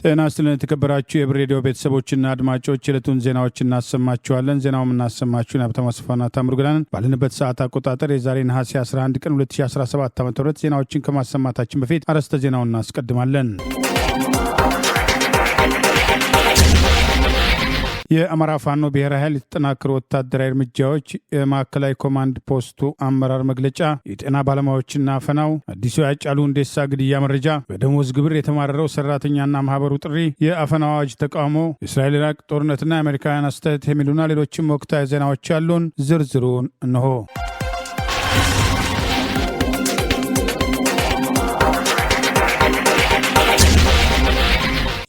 ጤና ይስጥልን የተከበራችሁ የብሬዲዮ ቤተሰቦችና አድማጮች የዕለቱን ዜናዎች እናሰማችኋለን። ዜናውን እናሰማችሁን ሀብታሙ አስፋና ታምሩ ገዳን ባለንበት ሰዓት አቆጣጠር የዛሬ ነሐሴ 11 ቀን 2017 ዓ.ም ዜናዎችን ከማሰማታችን በፊት አርዕስተ ዜናውን እናስቀድማለን። የአማራ ፋኖ ብሔራዊ ኃይል የተጠናከሩ ወታደራዊ እርምጃዎች፣ የማዕከላዊ ኮማንድ ፖስቱ አመራር መግለጫ፣ የጤና ባለሙያዎችና አፈናው፣ አዲሱ የሃጫሉ ሁንዴሳ ግድያ መረጃ፣ በደሞዝ ግብር የተማረረው ሰራተኛና ማህበሩ ጥሪ፣ የአፈናው አዋጅ ተቃውሞ፣ የእስራኤል ኢራቅ ጦርነትና የአሜሪካውያን አስተያየት የሚሉና ሌሎችም ወቅታዊ ዜናዎች ያሉን ዝርዝሩን እነሆ።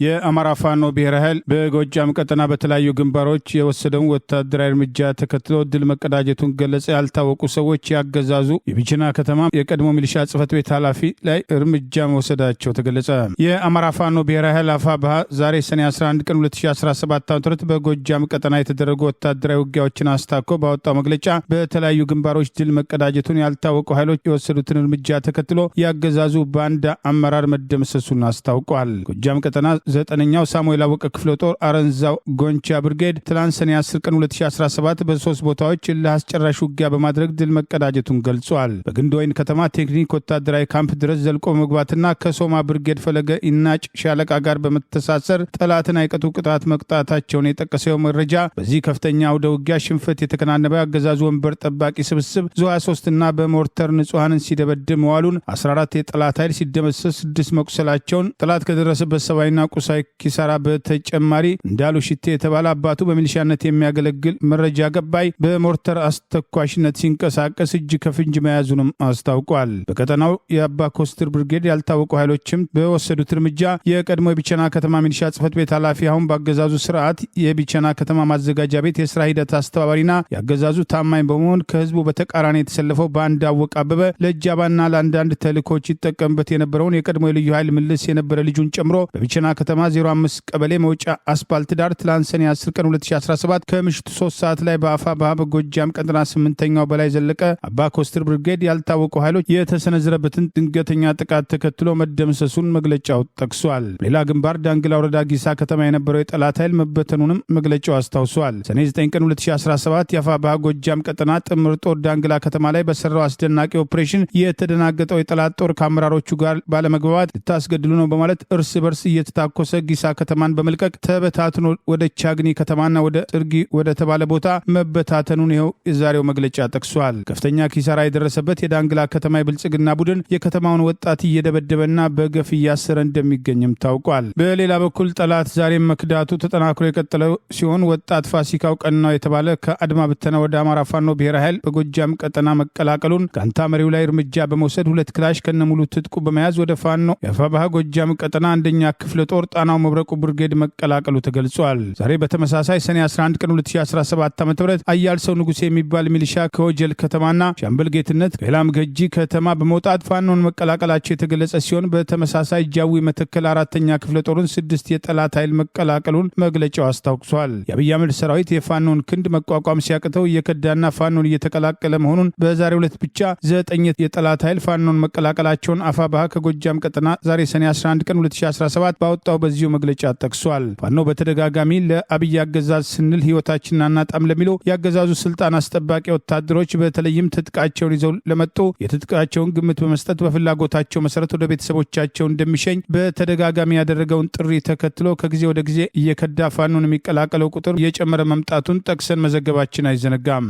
የአማራ ፋኖ ብሔራዊ ኃይል በጎጃም ቀጠና በተለያዩ ግንባሮች የወሰደውን ወታደራዊ እርምጃ ተከትሎ ድል መቀዳጀቱን ገለጸ። ያልታወቁ ሰዎች ያገዛዙ የቢቸና ከተማ የቀድሞ ሚሊሻ ጽሕፈት ቤት ኃላፊ ላይ እርምጃ መውሰዳቸው ተገለጸ። የአማራ ፋኖ ብሔራዊ ኃይል አፋብኃ ዛሬ ሰኔ 11 ቀን 2017 ዓ.ም በጎጃም ቀጠና የተደረጉ ወታደራዊ ውጊያዎችን አስታኮ ባወጣው መግለጫ በተለያዩ ግንባሮች ድል መቀዳጀቱን ያልታወቁ ኃይሎች የወሰዱትን እርምጃ ተከትሎ ያገዛዙ ባንዳ አመራር መደምሰሱን አስታውቋል። ጎጃም ቀጠና 9ኛው ሳሙኤል አወቀ ክፍለ ጦር አረንዛው ጎንቻ ብርጌድ ትላንት ሰኔ 10 ቀን 2017 በ3 ቦታዎች ለአስጨራሽ ውጊያ በማድረግ ድል መቀዳጀቱን ገልጿል። በግንድወይን ከተማ ቴክኒክ ወታደራዊ ካምፕ ድረስ ዘልቆ መግባትና ከሶማ ብርጌድ ፈለገ ኢናጭ ሻለቃ ጋር በመተሳሰር ጠላትን አይቀጡ ቅጣት መቅጣታቸውን የጠቀሰው መረጃ በዚህ ከፍተኛ አውደ ውጊያ ሽንፈት የተከናነበ አገዛዙ ወንበር ጠባቂ ስብስብ ዙ 23 እና በሞርተር ንጹሐንን ሲደበድብ መዋሉን 14 የጠላት ኃይል ሲደመሰስ 6 መቁሰላቸውን ጠላት ከደረሰበት ሰብአዊና ቁሳዊ ኪሳራ በተጨማሪ እንዳሉ ሽቴ የተባለ አባቱ በሚሊሻነት የሚያገለግል መረጃ ገባይ በሞርተር አስተኳሽነት ሲንቀሳቀስ እጅ ከፍንጅ መያዙንም አስታውቋል። በቀጠናው የአባ ኮስትር ብርጌድ ያልታወቁ ኃይሎችም በወሰዱት እርምጃ የቀድሞ የቢቸና ከተማ ሚሊሻ ጽሕፈት ቤት ኃላፊ አሁን በአገዛዙ ስርዓት የቢቸና ከተማ ማዘጋጃ ቤት የስራ ሂደት አስተባባሪና የአገዛዙ ታማኝ በመሆን ከህዝቡ በተቃራኒ የተሰለፈው በአንድ አወቅ አበበ ለእጃባና ለአንዳንድ ተልእኮች ይጠቀምበት የነበረውን የቀድሞ የልዩ ኃይል ምልስ የነበረ ልጁን ጨምሮ በቢቸና ከተማ 05 ቀበሌ መውጫ አስፓልት ዳር ትላንት ሰኔ 10 ቀን 2017 ከምሽቱ 3 ሰዓት ላይ በአፋብኃ በጎጃም ቀጠና 8ኛው በላይ ዘለቀ አባ ኮስትር ብርጌድ ያልታወቁ ኃይሎች የተሰነዘረበትን ድንገተኛ ጥቃት ተከትሎ መደምሰሱን መግለጫው ጠቅሷል። ሌላ ግንባር ዳንግላ ወረዳ ጊሳ ከተማ የነበረው የጠላት ኃይል መበተኑንም መግለጫው አስታውሷል። ሰኔ 9 ቀን 2017 የአፋብኃ ጎጃም ቀጠና ጥምር ጦር ዳንግላ ከተማ ላይ በሰራው አስደናቂ ኦፕሬሽን የተደናገጠው የጠላት ጦር ከአመራሮቹ ጋር ባለመግባባት ልታስገድሉ ነው በማለት እርስ በርስ እየተታኮሰ ጊሳ ከተማን በመልቀቅ ተበታትኖ ወደ ቻግኒ ከተማና ወደ ጥርጊ ወደ ተባለ ቦታ መበታተኑን ይኸው የዛሬው መግለጫ ጠቅሷል። ከፍተኛ ኪሳራ የደረሰበት የዳንግላ ከተማ የብልጽግና ቡድን የከተማውን ወጣት እየደበደበና በገፍ እያሰረ እንደሚገኝም ታውቋል። በሌላ በኩል ጠላት ዛሬም መክዳቱ ተጠናክሮ የቀጠለ ሲሆን ወጣት ፋሲካው ቀናው የተባለ ከአድማ ብተና ወደ አማራ ፋኖ ብሔራዊ ኃይል በጎጃም ቀጠና መቀላቀሉን ጋንታ መሪው ላይ እርምጃ በመውሰድ 2 ክላሽ ከነሙሉ ትጥቁ በመያዝ ወደ ፋኖ የአፋብኃ ጎጃም ቀጠና 1ኛ ክፍለ ጦር ጣናው መብረቁ ብርጌድ መቀላቀሉ ተገልጿል። ዛሬ በተመሳሳይ ሰኔ 11 ቀን 2017 ዓ.ም አያልሰው ንጉሴ የሚባል ሚሊሻ ከወጀል ከተማና ሻምበል ጌትነት ከላም ገጂ ከተማ በመውጣት ፋኖን መቀላቀላቸው የተገለጸ ሲሆን በተመሳሳይ ጃዊ መተከል 4ኛ ክፍለ ጦርን 6 የጠላት ኃይል መቀላቀሉን መግለጫው አስታውቋል። የአብይ አህመድ ሰራዊት የፋኖን ክንድ መቋቋም ሲያቅተው እየከዳና ፋኖን እየተቀላቀለ መሆኑን በዛሬው ዕለት ብቻ 9 የጠላት ኃይል ፋኖን መቀላቀላቸውን አፋብኃ ከጎጃም ቀጠና ዛሬ ሰኔ 11 ቀን 2017 ባወጣው በዚሁ መግለጫ ጠቅሷል። ፋኖ በተደጋጋሚ ለአብይ አገዛዝ ስንል ህይወታችንን አናጣም ለሚለው ያገዛዙ ስልጣን አስጠባቂ ወታደሮች በተለይም ትጥቃቸውን ይዘው ለመጡ የትጥቃቸውን ግምት በመስጠት በፍላጎታቸው መሰረት ወደ ቤተሰቦቻቸው እንደሚሸኝ በተደጋጋሚ ያደረገውን ጥሪ ተከትሎ ከጊዜ ወደ ጊዜ እየከዳ ፋኖን የሚቀላቀለው ቁጥር እየጨመረ መምጣቱን ጠቅሰን መዘገባችን አይዘነጋም።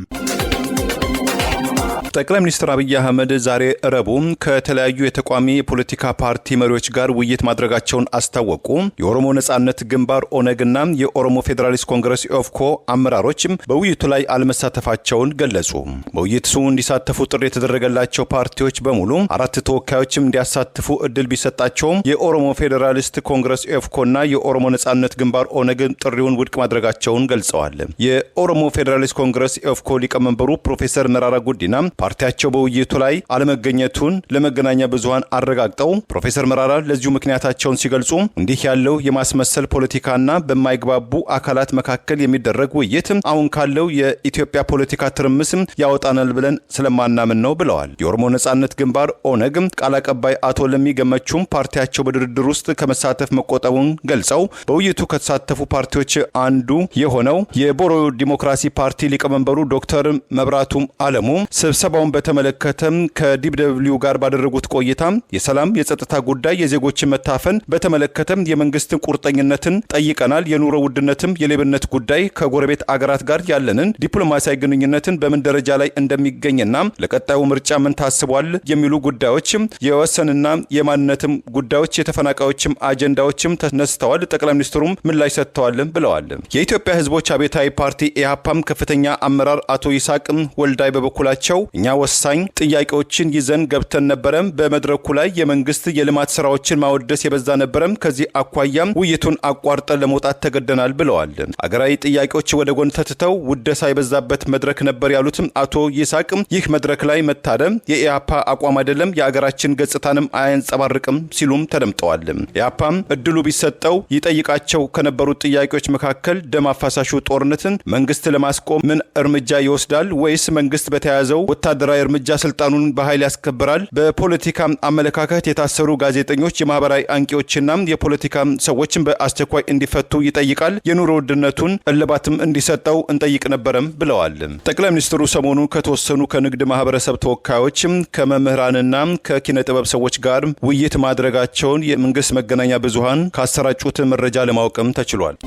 ጠቅላይ ሚኒስትር አብይ አህመድ ዛሬ ረቡዕ ከተለያዩ የተቋሚ የፖለቲካ ፓርቲ መሪዎች ጋር ውይይት ማድረጋቸውን አስታወቁ። የኦሮሞ ነጻነት ግንባር ኦነግና የኦሮሞ ፌዴራሊስት ኮንግረስ ኦፌኮ አመራሮችም በውይይቱ ላይ አለመሳተፋቸውን ገለጹ። በውይይቱ እንዲሳተፉ ጥሪ የተደረገላቸው ፓርቲዎች በሙሉ 4 ተወካዮችም እንዲያሳትፉ እድል ቢሰጣቸውም የኦሮሞ ፌዴራሊስት ኮንግረስ ኦፌኮና የኦሮሞ ነጻነት ግንባር ኦነግ ጥሪውን ውድቅ ማድረጋቸውን ገልጸዋል። የኦሮሞ ፌዴራሊስት ኮንግረስ ኦፌኮ ሊቀመንበሩ ፕሮፌሰር መራራ ጉዲና ፓርቲያቸው በውይይቱ ላይ አለመገኘቱን ለመገናኛ ብዙሃን አረጋግጠው ፕሮፌሰር መራራ ለዚሁ ምክንያታቸውን ሲገልጹ እንዲህ ያለው የማስመሰል ፖለቲካና በማይግባቡ አካላት መካከል የሚደረግ ውይይት አሁን ካለው የኢትዮጵያ ፖለቲካ ትርምስ ያወጣናል ብለን ስለማናምን ነው ብለዋል። የኦሮሞ ነጻነት ግንባር ኦነግ ቃል አቀባይ አቶ ለሚ ገመቹም ፓርቲያቸው በድርድር ውስጥ ከመሳተፍ መቆጠቡን ገልጸው በውይይቱ ከተሳተፉ ፓርቲዎች አንዱ የሆነው የቦሮ ዲሞክራሲ ፓርቲ ሊቀመንበሩ ዶክተር መብራቱም አለሙ ስብሰባውን በተመለከተ ከዲብደብሊው ጋር ባደረጉት ቆይታ የሰላም የጸጥታ ጉዳይ የዜጎችን መታፈን በተመለከተ የመንግስትን ቁርጠኝነትን ጠይቀናል። የኑሮ ውድነትም የሌብነት ጉዳይ ከጎረቤት አገራት ጋር ያለንን ዲፕሎማሲያዊ ግንኙነትን በምን ደረጃ ላይ እንደሚገኝና ለቀጣዩ ምርጫ ምን ታስቧል የሚሉ ጉዳዮች የወሰንና የማንነትም ጉዳዮች የተፈናቃዮችም አጀንዳዎችም ተነስተዋል። ጠቅላይ ሚኒስትሩም ምላሽ ሰጥተዋል ብለዋል። የኢትዮጵያ ህዝቦች አብዮታዊ ፓርቲ ኢህአፓም ከፍተኛ አመራር አቶ ይስሐቅ ወልዳይ በበኩላቸው እኛ ወሳኝ ጥያቄዎችን ይዘን ገብተን ነበረ። በመድረኩ ላይ የመንግስት የልማት ስራዎችን ማወደስ የበዛ ነበረ። ከዚህ አኳያም ውይይቱን አቋርጠን ለመውጣት ተገደናል ብለዋል። አገራዊ ጥያቄዎች ወደ ጎን ተትተው ውደሳ የበዛበት መድረክ ነበር ያሉትም አቶ ይስሐቅ ይህ መድረክ ላይ መታደም የኢህአፓ አቋም አይደለም፣ የአገራችን ገጽታንም አያንጸባርቅም ሲሉም ተደምጠዋል። ኢህአፓም እድሉ ቢሰጠው ይጠይቃቸው ከነበሩት ጥያቄዎች መካከል ደም አፋሳሹ ጦርነትን መንግስት ለማስቆም ምን እርምጃ ይወስዳል ወይስ መንግስት በተያዘው ወታደራዊ እርምጃ ስልጣኑን በኃይል ያስከብራል? በፖለቲካ አመለካከት የታሰሩ ጋዜጠኞች፣ የማህበራዊ አንቂዎችና የፖለቲካ ሰዎችን በአስቸኳይ እንዲፈቱ ይጠይቃል። የኑሮ ውድነቱን እልባትም እንዲሰጠው እንጠይቅ ነበረም ብለዋል። ጠቅላይ ሚኒስትሩ ሰሞኑ ከተወሰኑ ከንግድ ማህበረሰብ ተወካዮች፣ ከመምህራንና ከኪነ ጥበብ ሰዎች ጋር ውይይት ማድረጋቸውን የመንግስት መገናኛ ብዙሃን ካሰራጩት መረጃ ለማወቅም ተችሏል።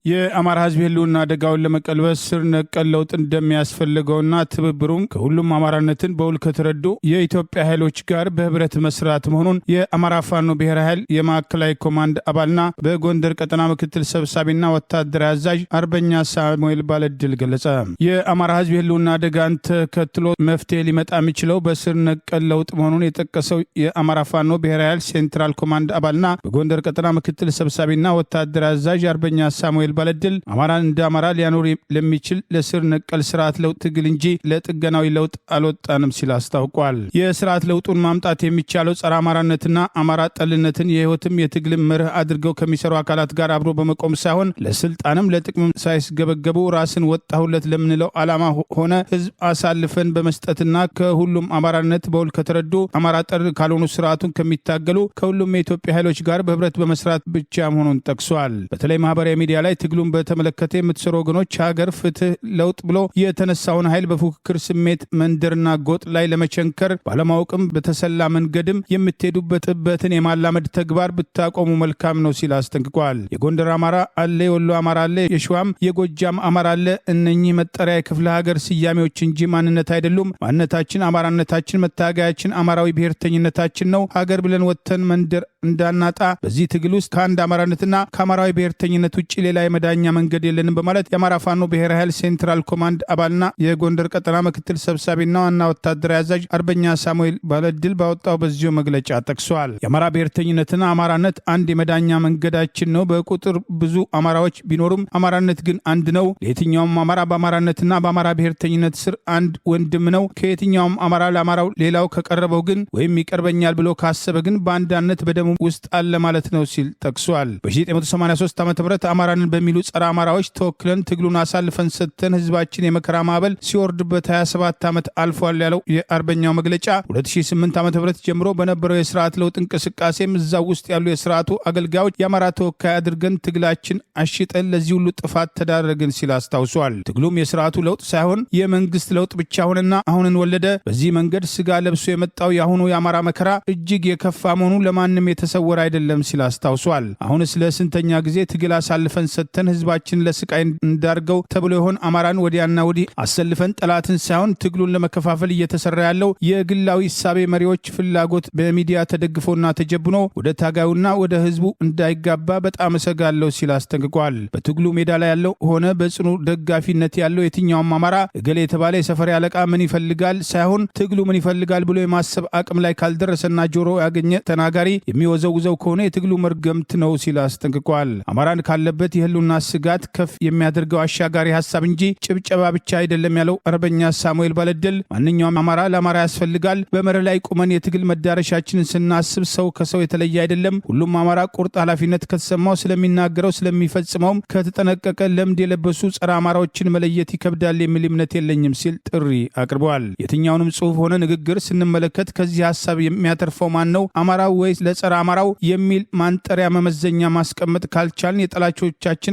የአማራ ህዝብ ህልውና አደጋውን ለመቀልበስ ስር ነቀል ለውጥ እንደሚያስፈልገውና ትብብሩም ከሁሉም አማራነትን በውል ከተረዱ የኢትዮጵያ ኃይሎች ጋር በህብረት መስራት መሆኑን የአማራ ፋኖ ብሔራዊ ኃይል የማዕከላዊ ኮማንድ አባልና በጎንደር ቀጠና ምክትል ሰብሳቢና ወታደራዊ አዛዥ አርበኛ ሳሙኤል ባለድል ገለጸ። የአማራ ህዝብ ህልውና አደጋን ተከትሎ መፍትሄ ሊመጣ የሚችለው በስር ነቀል ለውጥ መሆኑን የጠቀሰው የአማራ ፋኖ ብሔራዊ ኃይል ሴንትራል ኮማንድ አባልና በጎንደር ቀጠና ምክትል ሰብሳቢና ወታደራዊ አዛዥ አርበኛ ሳሙኤል ባለድል አማራን እንደ አማራ ሊያኖር ለሚችል ለስር ነቀል ስርዓት ለውጥ ትግል እንጂ ለጥገናዊ ለውጥ አልወጣንም ሲል አስታውቋል። የስርዓት ለውጡን ማምጣት የሚቻለው ጸረ አማራነትና አማራ ጠልነትን የህይወትም የትግልም መርህ አድርገው ከሚሰሩ አካላት ጋር አብሮ በመቆም ሳይሆን ለስልጣንም ለጥቅምም ሳይስገበገቡ ራስን ወጣሁለት ለምንለው ዓላማ ሆነ ህዝብ አሳልፈን በመስጠትና ከሁሉም አማራነት በውል ከተረዱ አማራ ጠር ካልሆኑ ስርዓቱን ከሚታገሉ ከሁሉም የኢትዮጵያ ኃይሎች ጋር በህብረት በመስራት ብቻ መሆኑን ጠቅሷል። በተለይ ማህበራዊ ሚዲያ ላይ ትግሉን በተመለከተ የምትሰሩ ወገኖች ሀገር ፍትህ ለውጥ ብሎ የተነሳውን ኃይል በፉክክር ስሜት መንደርና ጎጥ ላይ ለመቸንከር ባለማወቅም በተሰላ መንገድም የምትሄዱበትን የማላመድ ተግባር ብታቆሙ መልካም ነው ሲል አስጠንቅቋል። የጎንደር አማራ አለ፣ የወሎ አማራ አለ፣ የሸዋም የጎጃም አማራ አለ። እነኚህ መጠሪያ የክፍለ ሀገር ስያሜዎች እንጂ ማንነት አይደሉም። ማንነታችን፣ አማራነታችን፣ መታገያችን አማራዊ ብሔርተኝነታችን ነው። ሀገር ብለን ወጥተን መንደር እንዳናጣ በዚህ ትግል ውስጥ ከአንድ አማራነትና ከአማራዊ ብሔርተኝነት ውጭ ሌላ የመዳኛ መንገድ የለንም በማለት የአማራ ፋኖ ብሔራዊ ኃይል ሴንትራል ኮማንድ አባልና የጎንደር ቀጠና ምክትል ሰብሳቢና ዋና ወታደራዊ አዛዥ አርበኛ ሳሙኤል ባለድል ባወጣው በዚሁ መግለጫ ጠቅሷል። የአማራ ብሔርተኝነትና አማራነት አንድ የመዳኛ መንገዳችን ነው። በቁጥር ብዙ አማራዎች ቢኖሩም አማራነት ግን አንድ ነው። ለየትኛውም አማራ በአማራነትና በአማራ ብሔርተኝነት ስር አንድ ወንድም ነው። ከየትኛውም አማራ ለአማራው ሌላው ከቀረበው ግን ወይም ይቀርበኛል ብሎ ካሰበ ግን በአንዳነት በደሙ ውስጥ አለ ማለት ነው ሲል ጠቅሷል። በ1983 ዓ.ም አማራንን በሚሉ ጸረ አማራዎች ተወክለን ትግሉን አሳልፈን ሰጥተን ህዝባችን የመከራ ማዕበል ሲወርድበት 27 ዓመት አልፏል ያለው የአርበኛው መግለጫ 2008 ዓ.ም ጀምሮ በነበረው የስርዓት ለውጥ እንቅስቃሴም እዛው ውስጥ ያሉ የስርዓቱ አገልጋዮች የአማራ ተወካይ አድርገን ትግላችን አሽጠን ለዚህ ሁሉ ጥፋት ተዳረግን ሲል አስታውሷል። ትግሉም የስርዓቱ ለውጥ ሳይሆን የመንግስት ለውጥ ብቻ ሆነና አሁንን ወለደ። በዚህ መንገድ ስጋ ለብሶ የመጣው የአሁኑ የአማራ መከራ እጅግ የከፋ መሆኑ ለማንም የተሰወረ አይደለም ሲል አስታውሷል። አሁን ስለ ስንተኛ ጊዜ ትግል አሳልፈን ሰጥተን ህዝባችን ለስቃይ እንዳርገው ተብሎ ይሆን አማራን ወዲያና ወዲህ አሰልፈን ጠላትን ሳይሆን ትግሉን ለመከፋፈል እየተሰራ ያለው የግላዊ እሳቤ መሪዎች ፍላጎት በሚዲያ ተደግፎና ተጀብኖ ወደ ታጋዩና ወደ ህዝቡ እንዳይጋባ በጣም እሰጋለሁ ሲል አስጠንቅቋል። በትግሉ ሜዳ ላይ ያለው ሆነ በጽኑ ደጋፊነት ያለው የትኛውም አማራ እገሌ የተባለ የሰፈር አለቃ ምን ይፈልጋል ሳይሆን ትግሉ ምን ይፈልጋል ብሎ የማሰብ አቅም ላይ ካልደረሰና ጆሮ ያገኘ ተናጋሪ የሚወዘውዘው ከሆነ የትግሉ መርገምት ነው ሲል አስጠንቅቋል። አማራን ካለበት የህልውና የህልውና ስጋት ከፍ የሚያደርገው አሻጋሪ ሐሳብ እንጂ ጭብጨባ ብቻ አይደለም ያለው አርበኛ ሳሙኤል ባለድል ማንኛውም አማራ ለአማራ ያስፈልጋል። በመርህ ላይ ቁመን የትግል መዳረሻችንን ስናስብ ሰው ከሰው የተለየ አይደለም። ሁሉም አማራ ቁርጥ ኃላፊነት ከተሰማው ስለሚናገረው ስለሚፈጽመውም ከተጠነቀቀ ለምድ የለበሱ ጸረ አማራዎችን መለየት ይከብዳል የሚል እምነት የለኝም ሲል ጥሪ አቅርበዋል። የትኛውንም ጽሑፍ ሆነ ንግግር ስንመለከት ከዚህ ሐሳብ የሚያተርፈው ማን ነው? አማራው ወይስ ለጸረ አማራው የሚል ማንጠሪያ መመዘኛ ማስቀመጥ ካልቻልን የጠላቾቻችን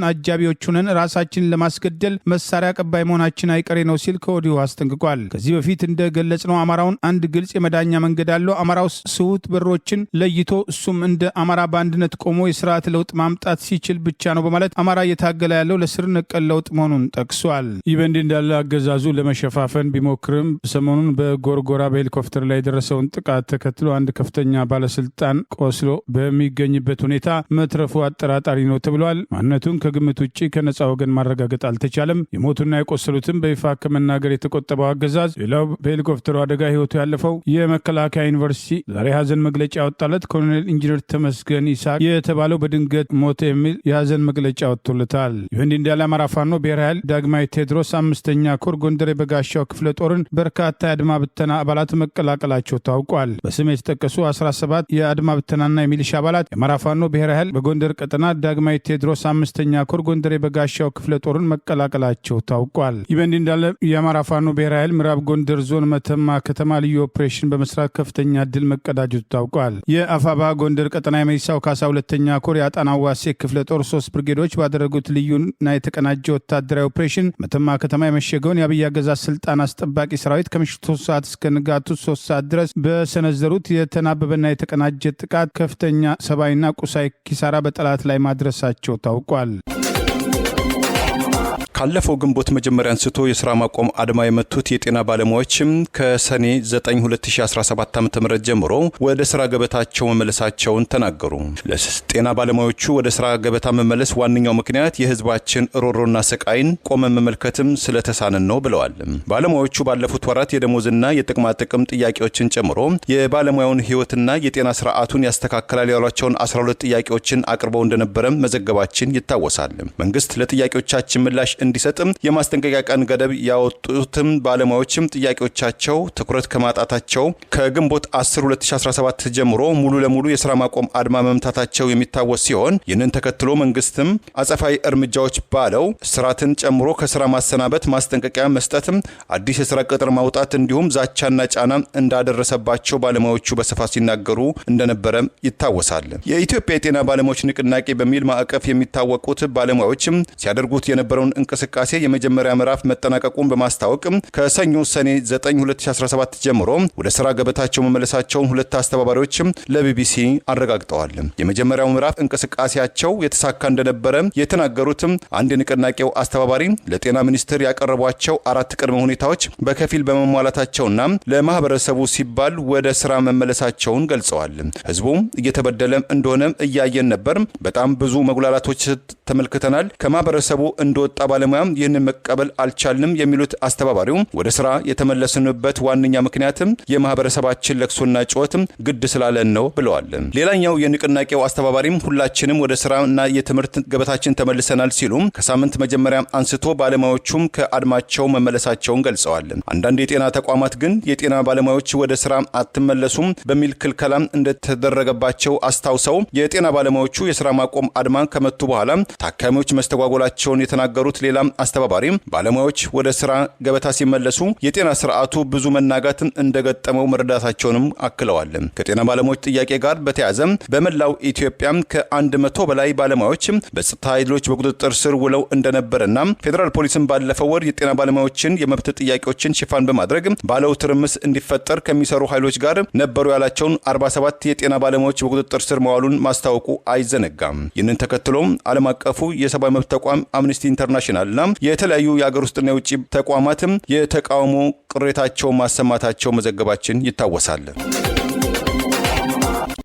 አጃቢዎች ሆነን ራሳችንን ለማስገደል መሳሪያ ቀባይ መሆናችን አይቀሬ ነው ሲል ከወዲሁ አስጠንቅቋል። ከዚህ በፊት እንደገለጽነው አማራውን አንድ ግልጽ የመዳኛ መንገድ አለው። አማራው ስሁት በሮችን ለይቶ እሱም እንደ አማራ በአንድነት ቆሞ የስርዓት ለውጥ ማምጣት ሲችል ብቻ ነው በማለት አማራ እየታገለ ያለው ለስር ነቀል ለውጥ መሆኑን ጠቅሷል። ይህ በእንዲህ እንዳለ አገዛዙ ለመሸፋፈን ቢሞክርም ሰሞኑን በጎርጎራ በሄሊኮፕተር ላይ የደረሰውን ጥቃት ተከትሎ አንድ ከፍተኛ ባለስልጣን ቆስሎ በሚገኝበት ሁኔታ መትረፉ አጠራጣሪ ነው ተብሏል። ማንነቱን ከግምት ውጭ ከነጻ ወገን ማረጋገጥ አልተቻለም። የሞቱና የቆሰሉትም በይፋ ከመናገር የተቆጠበው አገዛዝ ሌላው በሄሊኮፕተሩ አደጋ ህይወቱ ያለፈው የመከላከያ ዩኒቨርሲቲ ዛሬ ሀዘን መግለጫ ያወጣለት ኮሎኔል ኢንጂነር ተመስገን ይስሐቅ የተባለው በድንገት ሞተ የሚል የሀዘን መግለጫ ወጥቶለታል። ይህን እንዳለ አማራ ፋኖ ብሔራዊ ኃይል ዳግማዊ ቴዎድሮስ 5ኛ ኮር ጎንደር የበጋሻው ክፍለ ጦርን በርካታ የአድማ ብተና አባላት መቀላቀላቸው ታውቋል። በስም የተጠቀሱ 17 የአድማ ብተናና የሚሊሻ አባላት የአማራ ፋኖ ብሔራዊ ኃይል በጎንደር ቀጠና ዳግማዊ ቴዎድሮስ 5ኛ ኮር ጎንደር የበጋሻው ክፍለ ጦርን መቀላቀላቸው ታውቋል። ይህ በእንዲህ እንዳለ የአማራ ፋኖ ብሔራዊ ኃይል ምዕራብ ጎንደር ዞን መተማ ከተማ ልዩ ኦፕሬሽን በመስራት ከፍተኛ ድል መቀዳጀቱ ታውቋል። የአፋባ ጎንደር ቀጠና የመይሳው ካሳ 2ኛ ኮር የአጣናው ዋሴ ክፍለ ጦር 3 ብርጌዶች ባደረጉት ልዩና የተቀናጀ ወታደራዊ ኦፕሬሽን መተማ ከተማ የመሸገውን የአብይ አገዛዝ ስልጣን አስጠባቂ ሰራዊት ከምሽቱ 3 ሰዓት እስከ ንጋቱ 3 ሰዓት ድረስ በሰነዘሩት የተናበበና የተቀናጀ ጥቃት ከፍተኛ ሰብአዊና ቁሳዊ ኪሳራ በጠላት ላይ ማድረሳቸው ታውቋል። ካለፈው ግንቦት መጀመሪያ አንስቶ የሥራ ማቆም አድማ የመቱት የጤና ባለሙያዎችም ከሰኔ 9 2017 ዓ.ም ጀምሮ ወደ ሥራ ገበታቸው መመለሳቸውን ተናገሩ። ለጤና ባለሙያዎቹ ወደ ሥራ ገበታ መመለስ ዋነኛው ምክንያት የሕዝባችን ሮሮና ስቃይን ቆመን መመልከትም ስለተሳነን ነው ብለዋል። ባለሙያዎቹ ባለፉት ወራት የደሞዝና የጥቅማ ጥቅም ጥያቄዎችን ጨምሮ የባለሙያውን ሕይወትና የጤና ስርዓቱን ያስተካክላል ያሏቸውን 12 ጥያቄዎችን አቅርበው እንደነበረ መዘገባችን ይታወሳል። መንግስት ለጥያቄዎቻችን ምላሽ እንዲሰጥም የማስጠንቀቂያ ቀን ገደብ ያወጡትም ባለሙያዎችም ጥያቄዎቻቸው ትኩረት ከማጣታቸው ከግንቦት 10 2017 ጀምሮ ሙሉ ለሙሉ የሥራ ማቆም አድማ መምታታቸው የሚታወስ ሲሆን ይህንን ተከትሎ መንግስትም አጸፋዊ እርምጃዎች ባለው ስራትን ጨምሮ ከሥራ ማሰናበት፣ ማስጠንቀቂያ መስጠትም፣ አዲስ የሥራ ቅጥር ማውጣት እንዲሁም ዛቻና ጫና እንዳደረሰባቸው ባለሙያዎቹ በስፋት ሲናገሩ እንደነበረ ይታወሳል። የኢትዮጵያ የጤና ባለሙያዎች ንቅናቄ በሚል ማዕቀፍ የሚታወቁት ባለሙያዎችም ሲያደርጉት የነበረውን እንቅስቃሴ የመጀመሪያ ምዕራፍ መጠናቀቁን በማስታወቅ ከሰኞ ሰኔ 9 2017 ጀምሮ ወደ ሥራ ገበታቸው መመለሳቸውን ሁለት አስተባባሪዎች ለቢቢሲ አረጋግጠዋል። የመጀመሪያው ምዕራፍ እንቅስቃሴያቸው የተሳካ እንደነበረ የተናገሩት አንድ የንቅናቄው አስተባባሪ ለጤና ሚኒስቴር ያቀረቧቸው 4 ቅድመ ሁኔታዎች በከፊል በመሟላታቸውና ለማህበረሰቡ ሲባል ወደ ሥራ መመለሳቸውን ገልጸዋል። ህዝቡ እየተበደለ እንደሆነ እያየን ነበር። በጣም ብዙ መጉላላቶች ተመልክተናል። ከማህበረሰቡ እንደወጣ ባለሙያም ይህንን መቀበል አልቻልንም የሚሉት አስተባባሪው ወደ ሥራ የተመለስንበት ዋነኛ ምክንያትም የማህበረሰባችን ለቅሶና ጩኸትም ግድ ስላለን ነው ብለዋል። ሌላኛው የንቅናቄው አስተባባሪም ሁላችንም ወደ ሥራና የትምህርት ገበታችን ተመልሰናል ሲሉም ከሳምንት መጀመሪያ አንስቶ ባለሙያዎቹም ከአድማቸው መመለሳቸውን ገልጸዋል። አንዳንድ የጤና ተቋማት ግን የጤና ባለሙያዎች ወደ ሥራ አትመለሱም በሚል ክልከላም እንደተደረገባቸው አስታውሰው የጤና ባለሙያዎቹ የሥራ ማቆም አድማ ከመቱ በኋላ ታካሚዎች መስተጓጎላቸውን የተናገሩት ሌላ አስተባባሪ ባለሙያዎች ወደ ሥራ ገበታ ሲመለሱ የጤና ስርዓቱ ብዙ መናጋት እንደገጠመው መረዳታቸውንም አክለዋል። ከጤና ባለሙያዎች ጥያቄ ጋር በተያያዘ በመላው ኢትዮጵያ ከ100 በላይ ባለሙያዎች በጸጥታ ኃይሎች በቁጥጥር ስር ውለው እንደነበረና ፌዴራል ፖሊስም ባለፈው ወር የጤና ባለሙያዎችን የመብት ጥያቄዎችን ሽፋን በማድረግ ባለው ትርምስ እንዲፈጠር ከሚሰሩ ኃይሎች ጋር ነበሩ ያላቸውን 47 የጤና ባለሙያዎች በቁጥጥር ስር መዋሉን ማስታወቁ አይዘነጋም። ይህንን ተከትሎ ዓለም አቀፉ የሰብአዊ መብት ተቋም አምነስቲ ኢንተርናሽናልና የተለያዩ የሀገር ውስጥና የውጭ ተቋማትም የተቃውሞ ቅሬታቸው ማሰማታቸው መዘገባችን ይታወሳል።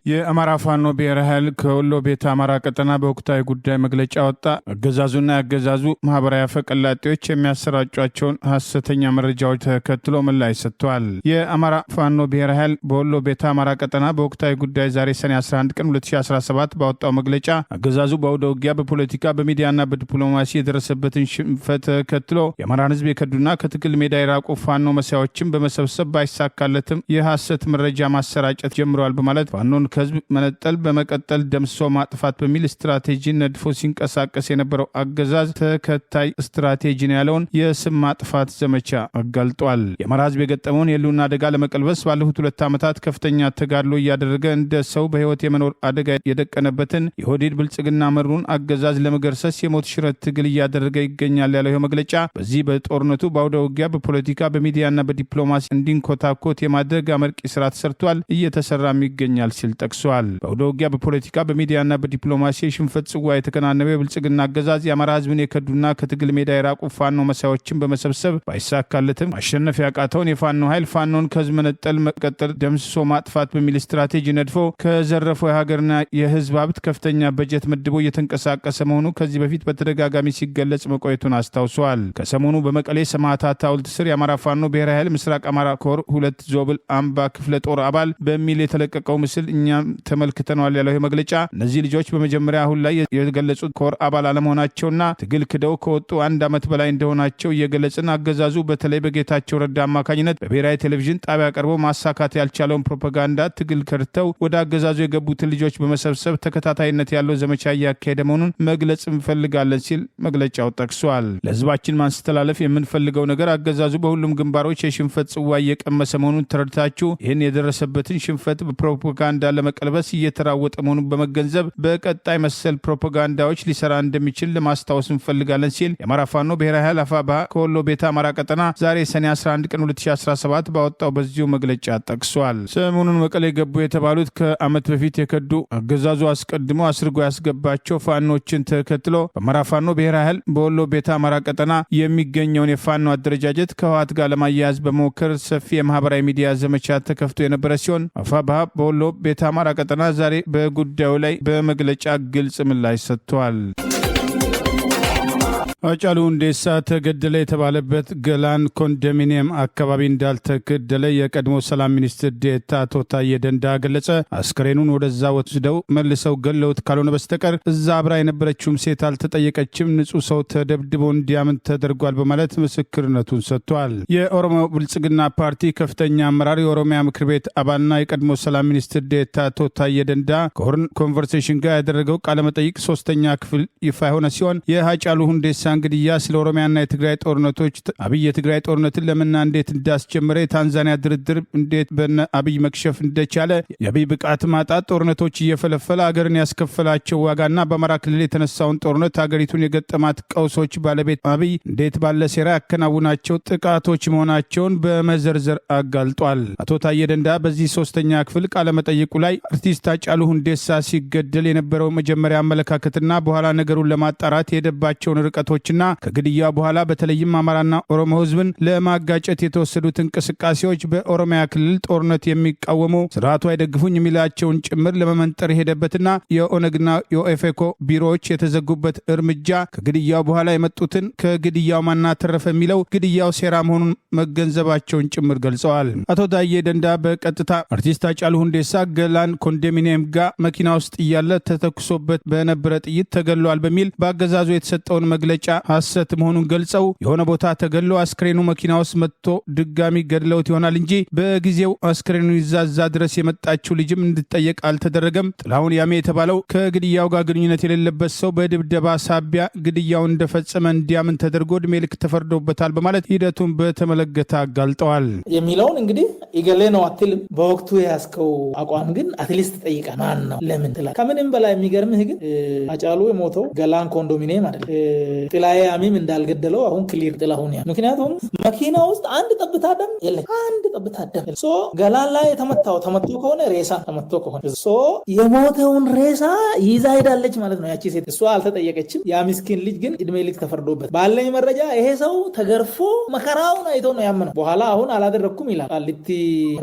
የአማራ ፋኖ ብሔራዊ ኃይል ከወሎ ቤተ አማራ ቀጠና በወቅታዊ ጉዳይ መግለጫ ወጣ። አገዛዙና ያገዛዙ ማህበራዊ አፈቀላጤዎች የሚያሰራጯቸውን ሐሰተኛ መረጃዎች ተከትሎ ምላሽ ሰጥተዋል። የአማራ ፋኖ ብሔራዊ ኃይል በወሎ ቤተ አማራ ቀጠና በወቅታዊ ጉዳይ ዛሬ ሰኔ 11 ቀን 2017 ባወጣው መግለጫ አገዛዙ በአውደ ውጊያ በፖለቲካ በሚዲያና በዲፕሎማሲ የደረሰበትን ሽንፈት ተከትሎ የአማራን ህዝብ የከዱና ከትግል ሜዳ የራቁ ፋኖ መሳዮችን በመሰብሰብ ባይሳካለትም የሐሰት መረጃ ማሰራጨት ጀምረዋል በማለት ፋኖን ከህዝብ መነጠል በመቀጠል ደምሶ ማጥፋት በሚል ስትራቴጂ ነድፎ ሲንቀሳቀስ የነበረው አገዛዝ ተከታይ ስትራቴጂ ነው ያለውን የስም ማጥፋት ዘመቻ አጋልጧል። የአማራ ህዝብ የገጠመውን የህልውና አደጋ ለመቀልበስ ባለፉት 2 ዓመታት ከፍተኛ ተጋድሎ እያደረገ እንደ ሰው በህይወት የመኖር አደጋ የደቀነበትን የሆዴድ ብልጽግና መሩን አገዛዝ ለመገርሰስ የሞት ሽረት ትግል እያደረገ ይገኛል ያለው ይህ መግለጫ በዚህ በጦርነቱ በአውደ ውጊያ በፖለቲካ በሚዲያና በዲፕሎማሲ እንዲንኮታኮት የማድረግ አመርቂ ስራ ተሰርቷል፣ እየተሰራም ይገኛል ሲል ጠቅሷል። በአውደ ውጊያ በፖለቲካ በሚዲያና በዲፕሎማሲ የሽንፈት ጽዋ የተከናነበ የብልጽግና አገዛዝ የአማራ ህዝብን የከዱና ከትግል ሜዳ የራቁ ፋኖ መሳዮችን በመሰብሰብ ባይሳካለትም ማሸነፍ ያቃተውን የፋኖ ኃይል ፋኖን ከህዝብ መነጠል መቀጠል ደምስሶ ማጥፋት በሚል ስትራቴጂ ነድፎ ከዘረፈው የሀገርና የህዝብ ሀብት ከፍተኛ በጀት መድቦ እየተንቀሳቀሰ መሆኑ ከዚህ በፊት በተደጋጋሚ ሲገለጽ መቆየቱን አስታውሰዋል። ከሰሞኑ በመቀሌ ሰማዕታት ሐውልት ስር የአማራ ፋኖ ብሔራዊ ኃይል ምስራቅ አማራ ኮር 2 ዞብል አምባ ክፍለ ጦር አባል በሚል የተለቀቀው ምስል እኛም ተመልክተነዋል ያለው መግለጫ እነዚህ ልጆች በመጀመሪያ አሁን ላይ የገለጹት ኮር አባል አለመሆናቸውና ትግል ክደው ከወጡ 1 ዓመት በላይ እንደሆናቸው እየገለጽን አገዛዙ በተለይ በጌታቸው ረዳ አማካኝነት በብሔራዊ ቴሌቪዥን ጣቢያ ቀርቦ ማሳካት ያልቻለውን ፕሮፓጋንዳ ትግል ከድተው ወደ አገዛዙ የገቡትን ልጆች በመሰብሰብ ተከታታይነት ያለው ዘመቻ እያካሄደ መሆኑን መግለጽ እንፈልጋለን ሲል መግለጫው ጠቅሷል። ለህዝባችን ማስተላለፍ የምንፈልገው ነገር አገዛዙ በሁሉም ግንባሮች የሽንፈት ጽዋ እየቀመሰ መሆኑን ተረድታችሁ ይህን የደረሰበትን ሽንፈት በፕሮፓጋንዳ ለመቀልበስ እየተራወጠ መሆኑን በመገንዘብ በቀጣይ መሰል ፕሮፓጋንዳዎች ሊሰራ እንደሚችል ለማስታወስ እንፈልጋለን ሲል የአማራ ፋኖ ብሔራዊ ኃይል አፋብኃ ከወሎ ቤተ አማራ ቀጠና ዛሬ ሰኔ 11 ቀን 2017 ባወጣው በዚሁ መግለጫ ጠቅሷል። ሰሞኑን መቀሌ ገቡ የተባሉት ከዓመት በፊት የከዱ አገዛዙ አስቀድሞ አስርጎ ያስገባቸው ፋኖችን ተከትሎ በአማራ ፋኖ ብሔራዊ ኃይል በወሎ ቤተ አማራ ቀጠና የሚገኘውን የፋኖ አደረጃጀት ከህወሓት ጋር ለማያያዝ በመሞከር ሰፊ የማህበራዊ ሚዲያ ዘመቻ ተከፍቶ የነበረ ሲሆን አፋብኃ በወሎ ቤተ አማራ ቀጠና ዛሬ በጉዳዩ ላይ በመግለጫ ግልጽ ምላሽ ሰጥቷል። ሃጫሉ ሁንዴሳ ተገደለ የተባለበት ገላን ኮንዶሚኒየም አካባቢ እንዳልተገደለ የቀድሞ ሰላም ሚኒስትር ዴኤታ አቶ ታዬ ደንደዓ ገለጸ። አስከሬኑን ወደዛ ወስደው መልሰው ገለውት ካልሆነ በስተቀር እዛ አብራ የነበረችውም ሴት አልተጠየቀችም፣ ንጹህ ሰው ተደብድቦ እንዲያምን ተደርጓል በማለት ምስክርነቱን ሰጥቷል። የኦሮሞ ብልጽግና ፓርቲ ከፍተኛ አመራር የኦሮሚያ ምክር ቤት አባልና የቀድሞ ሰላም ሚኒስትር ዴኤታ አቶ ታዬ ደንደዓ ከሆርን ኮንቨርሴሽን ጋር ያደረገው ቃለመጠይቅ 3ኛ ክፍል ይፋ የሆነ ሲሆን የሃጫሉ ሁንዴሳ እንግዲያ ስለ ኦሮሚያና የትግራይ ጦርነቶች አብይ የትግራይ ጦርነትን ለምንና እንዴት እንዳስጀመረ የታንዛኒያ ድርድር እንዴት በነ አብይ መክሸፍ እንደቻለ የአብይ ብቃት ማጣት ጦርነቶች እየፈለፈለ አገርን ያስከፈላቸው ዋጋና በአማራ ክልል የተነሳውን ጦርነት አገሪቱን የገጠማት ቀውሶች ባለቤት አብይ እንዴት ባለ ሴራ ያከናውናቸው ጥቃቶች መሆናቸውን በመዘርዘር አጋልጧል። አቶ ታዬ ደንደዓ በዚህ 3ኛ ክፍል ቃለመጠይቁ ላይ አርቲስት ሃጫሉ ሁንዴሳ ሲገደል የነበረው መጀመሪያ አመለካከትና በኋላ ነገሩን ለማጣራት የሄደባቸውን ርቀቶችና ከግድያ በኋላ በተለይም አማራና ኦሮሞ ህዝብን ለማጋጨት የተወሰዱት እንቅስቃሴዎች በኦሮሚያ ክልል ጦርነት የሚቃወሙ ስርዓቱ አይደግፉኝ የሚላቸውን ጭምር ለመመንጠር የሄደበትና የኦነግና የኦፌኮ ቢሮዎች የተዘጉበት እርምጃ ከግድያው በኋላ የመጡትን ከግድያው ማናተረፈ የሚለው ግድያው ሴራ መሆኑን መገንዘባቸውን ጭምር ገልጸዋል። አቶ ታዬ ደንደዓ በቀጥታ አርቲስት ሃጫሉ ሁንዴሳ ገላን ኮንዶሚኒየም ጋር መኪና ውስጥ እያለ ተተኩሶበት በነበረ ጥይት ተገሏል በሚል በአገዛዙ የተሰጠውን መግለጫ ሐሰት መሆኑን ገልጸው የሆነ ቦታ ተገሎ አስክሬኑ መኪና ውስጥ መጥቶ ድጋሚ ገድለውት ይሆናል እንጂ በጊዜው አስክሬኑ ይዛዛ ድረስ የመጣችው ልጅም እንድትጠየቅ አልተደረገም። ጥላሁን ያሜ የተባለው ከግድያው ጋር ግንኙነት የሌለበት ሰው በድብደባ ሳቢያ ግድያው እንደፈጸመ እንዲያምን ተደርጎ ዕድሜ ልክ ተፈርዶበታል በማለት ሂደቱን በተመለከተ አጋልጠዋል። የሚለውን እንግዲህ ይገሌ ነው አትልም። በወቅቱ የያዝከው አቋም ግን አትሊስት ጠይቀ ማን ነው ለምን ትላለህ? ከምንም በላይ የሚገርምህ ግን ሃጫሉ የሞተው ገላን ኮንዶሚኒየም አይደለም። ተክላይ አሚም እንዳልገደለው አሁን ክሊር ጥላሁን ያ ምክንያቱም መኪና ውስጥ አንድ ጠብታ ደም የለም። አንድ ጠብታ ደም ሶ ገላን ላይ ተመቶ ከሆነ ሬሳ ተመቶ ከሆነ ሶ የሞተውን ሬሳ ይዛ ሄዳለች ማለት ነው ያቺ ሴት። እሷ አልተጠየቀችም። ያ ምስኪን ልጅ ግን እድሜ ልክ ተፈርዶበት ባለኝ መረጃ ይሄ ሰው ተገርፎ መከራውን አይቶ ነው ያመነው። በኋላ አሁን አላደረኩም ይላል። ቃሊቲ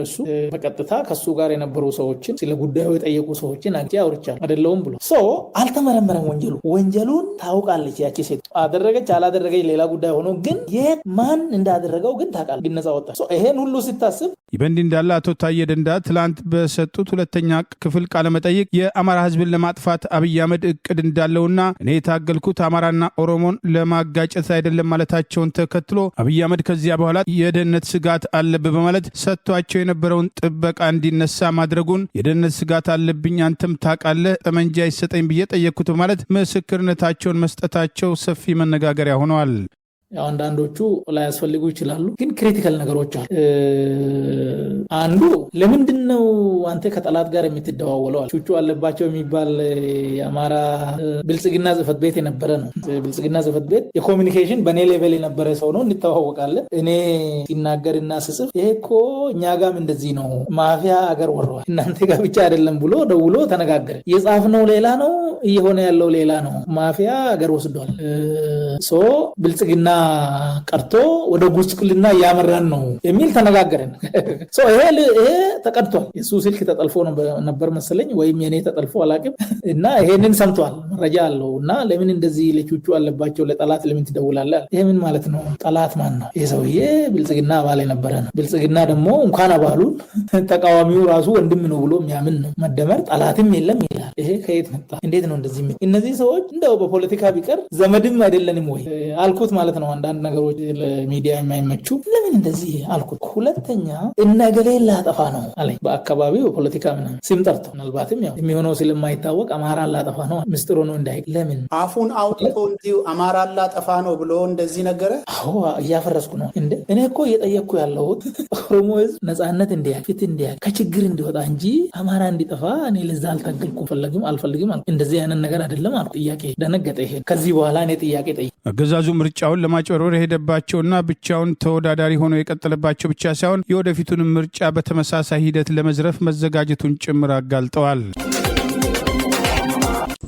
እሱ በቀጥታ ከሱ ጋር የነበሩ ሰዎችን ስለ ጉዳዩ የጠየቁ ሰዎችን አግቼ አውርቻለሁ አይደለውም ብሎ ሶ አልተመረመረም። ወንጀሉን ታውቃለች ያቺ ሴት። አደረገች አላደረገች ሌላ ጉዳይ ሆኖ ግን የት ማን እንዳደረገው ግን ታውቃለች። ግን ነፃ ወጣ። ሶ ይሄን ሁሉ ሲታስብ ይበንዲ እንዳለ አቶ ታዬ ደንዳ ትላንት በሰጡት ሁለተኛ ክፍል ቃለ መጠይቅ የአማራ ህዝብን ለማጥፋት አብይ አህመድ እቅድ እንዳለውና እኔ የታገልኩት አማራና ኦሮሞን ለማጋጨት አይደለም ማለታቸውን ተከትሎ አብይ አህመድ ከዚያ በኋላ የደህንነት ስጋት አለብህ በማለት ሰጥቷቸው የነበረውን ጥበቃ እንዲነሳ ማድረጉን የደህንነት ስጋት አለብኝ አንተም ታውቃለህ ጠመንጃ ይሰጠኝ ብዬ ጠየቅኩት በማለት ምስክርነታቸውን መስጠታቸው ሰፊ መነጋገሪያ ሆነዋል። ያው አንዳንዶቹ ላይ ያስፈልጉ ይችላሉ፣ ግን ክሪቲካል ነገሮች አሉ። አንዱ ለምንድነው አንተ ከጠላት ጋር የምትደዋወለው? ቹቹ አለባቸው የሚባል የአማራ ብልጽግና ጽህፈት ቤት የነበረ ነው። ብልጽግና ጽህፈት ቤት የኮሚኒኬሽን በኔ ሌቨል የነበረ ሰው ነው፣ እንተዋወቃለን። እኔ ሲናገርና ስጽፍ ይሄ እኮ እኛ ጋም እንደዚህ ነው፣ ማፊያ አገር ወረዋል፣ እናንተ ጋር ብቻ አይደለም ብሎ ደውሎ ተነጋገረ። የጻፍነው ሌላ ነው፣ እየሆነ ያለው ሌላ ነው፣ ማፊያ አገር ወስዷል። ሶ ብልጽግና ቀርቶ ወደ ጉስቁልና እያመራን ነው የሚል ተነጋገረን። ይሄ ተቀድቷል። የሱ ስልክ ተጠልፎ ነበር መሰለኝ ወይም የኔ ተጠልፎ አላቅም እና ይሄንን ሰምቷል፣ መረጃ አለው እና ለምን እንደዚህ ለቹቹ አለባቸው ለጠላት ለምን ትደውላለህ? ይሄ ምን ማለት ነው? ጠላት ማን ነው? ይሄ ሰውዬ ብልጽግና አባል የነበረ ነው። ብልጽግና ደግሞ እንኳን አባሉን ተቃዋሚው ራሱ ወንድም ነው ብሎ የሚያምን ነው። መደመር ጠላትም የለም ይላል። ይሄ ከየት መጣ? እንዴት ነው እንደዚህ? እነዚህ ሰዎች እንደው በፖለቲካ ቢቀር ዘመድም አይደለንም ወይ አልኩት ማለት ነው። አንዳንድ ነገሮች ለሚዲያ የማይመቹ ለምን እንደዚህ አልኩት። ሁለተኛ እነገሌ ላጠፋ ነው አለኝ። በአካባቢው ፖለቲካ ምናምን ስም ጠርቶ ምናልባትም ያው የሚሆነው ስለማይታወቅ አማራን ላጠፋ ነው ምስጢሩ ነው እንዳይ ለምን አፉን አውጥቶ እንዲሁ አማራን ላጠፋ ነው ብሎ እንደዚህ ነገረ? አዎ እያፈረስኩ ነው እንዴ? እኔ እኮ እየጠየቅኩ ያለሁት ኦሮሞ ህዝብ ነፃነት እንዲያገኝ ፊት እንዲያገኝ ከችግር እንዲወጣ እንጂ አማራ እንዲጠፋ እኔ ለዛ አልታገልኩም። አልፈልግም እንደዚህ አይነት ነገር አይደለም አልኩ። ጥያቄ ደነገጠ። ይሄ ከዚህ በኋላ እኔ ጥያቄ ጠይቅ አገዛዙ ምርጫውን ለማጭበርበር የሄደባቸውና ብቻውን ተወዳዳሪ ሆኖ የቀጠለባቸው ብቻ ሳይሆን የወደፊቱን ምርጫ በተመሳሳይ ሂደት ለመዝረፍ መዘጋጀቱን ጭምር አጋልጠዋል።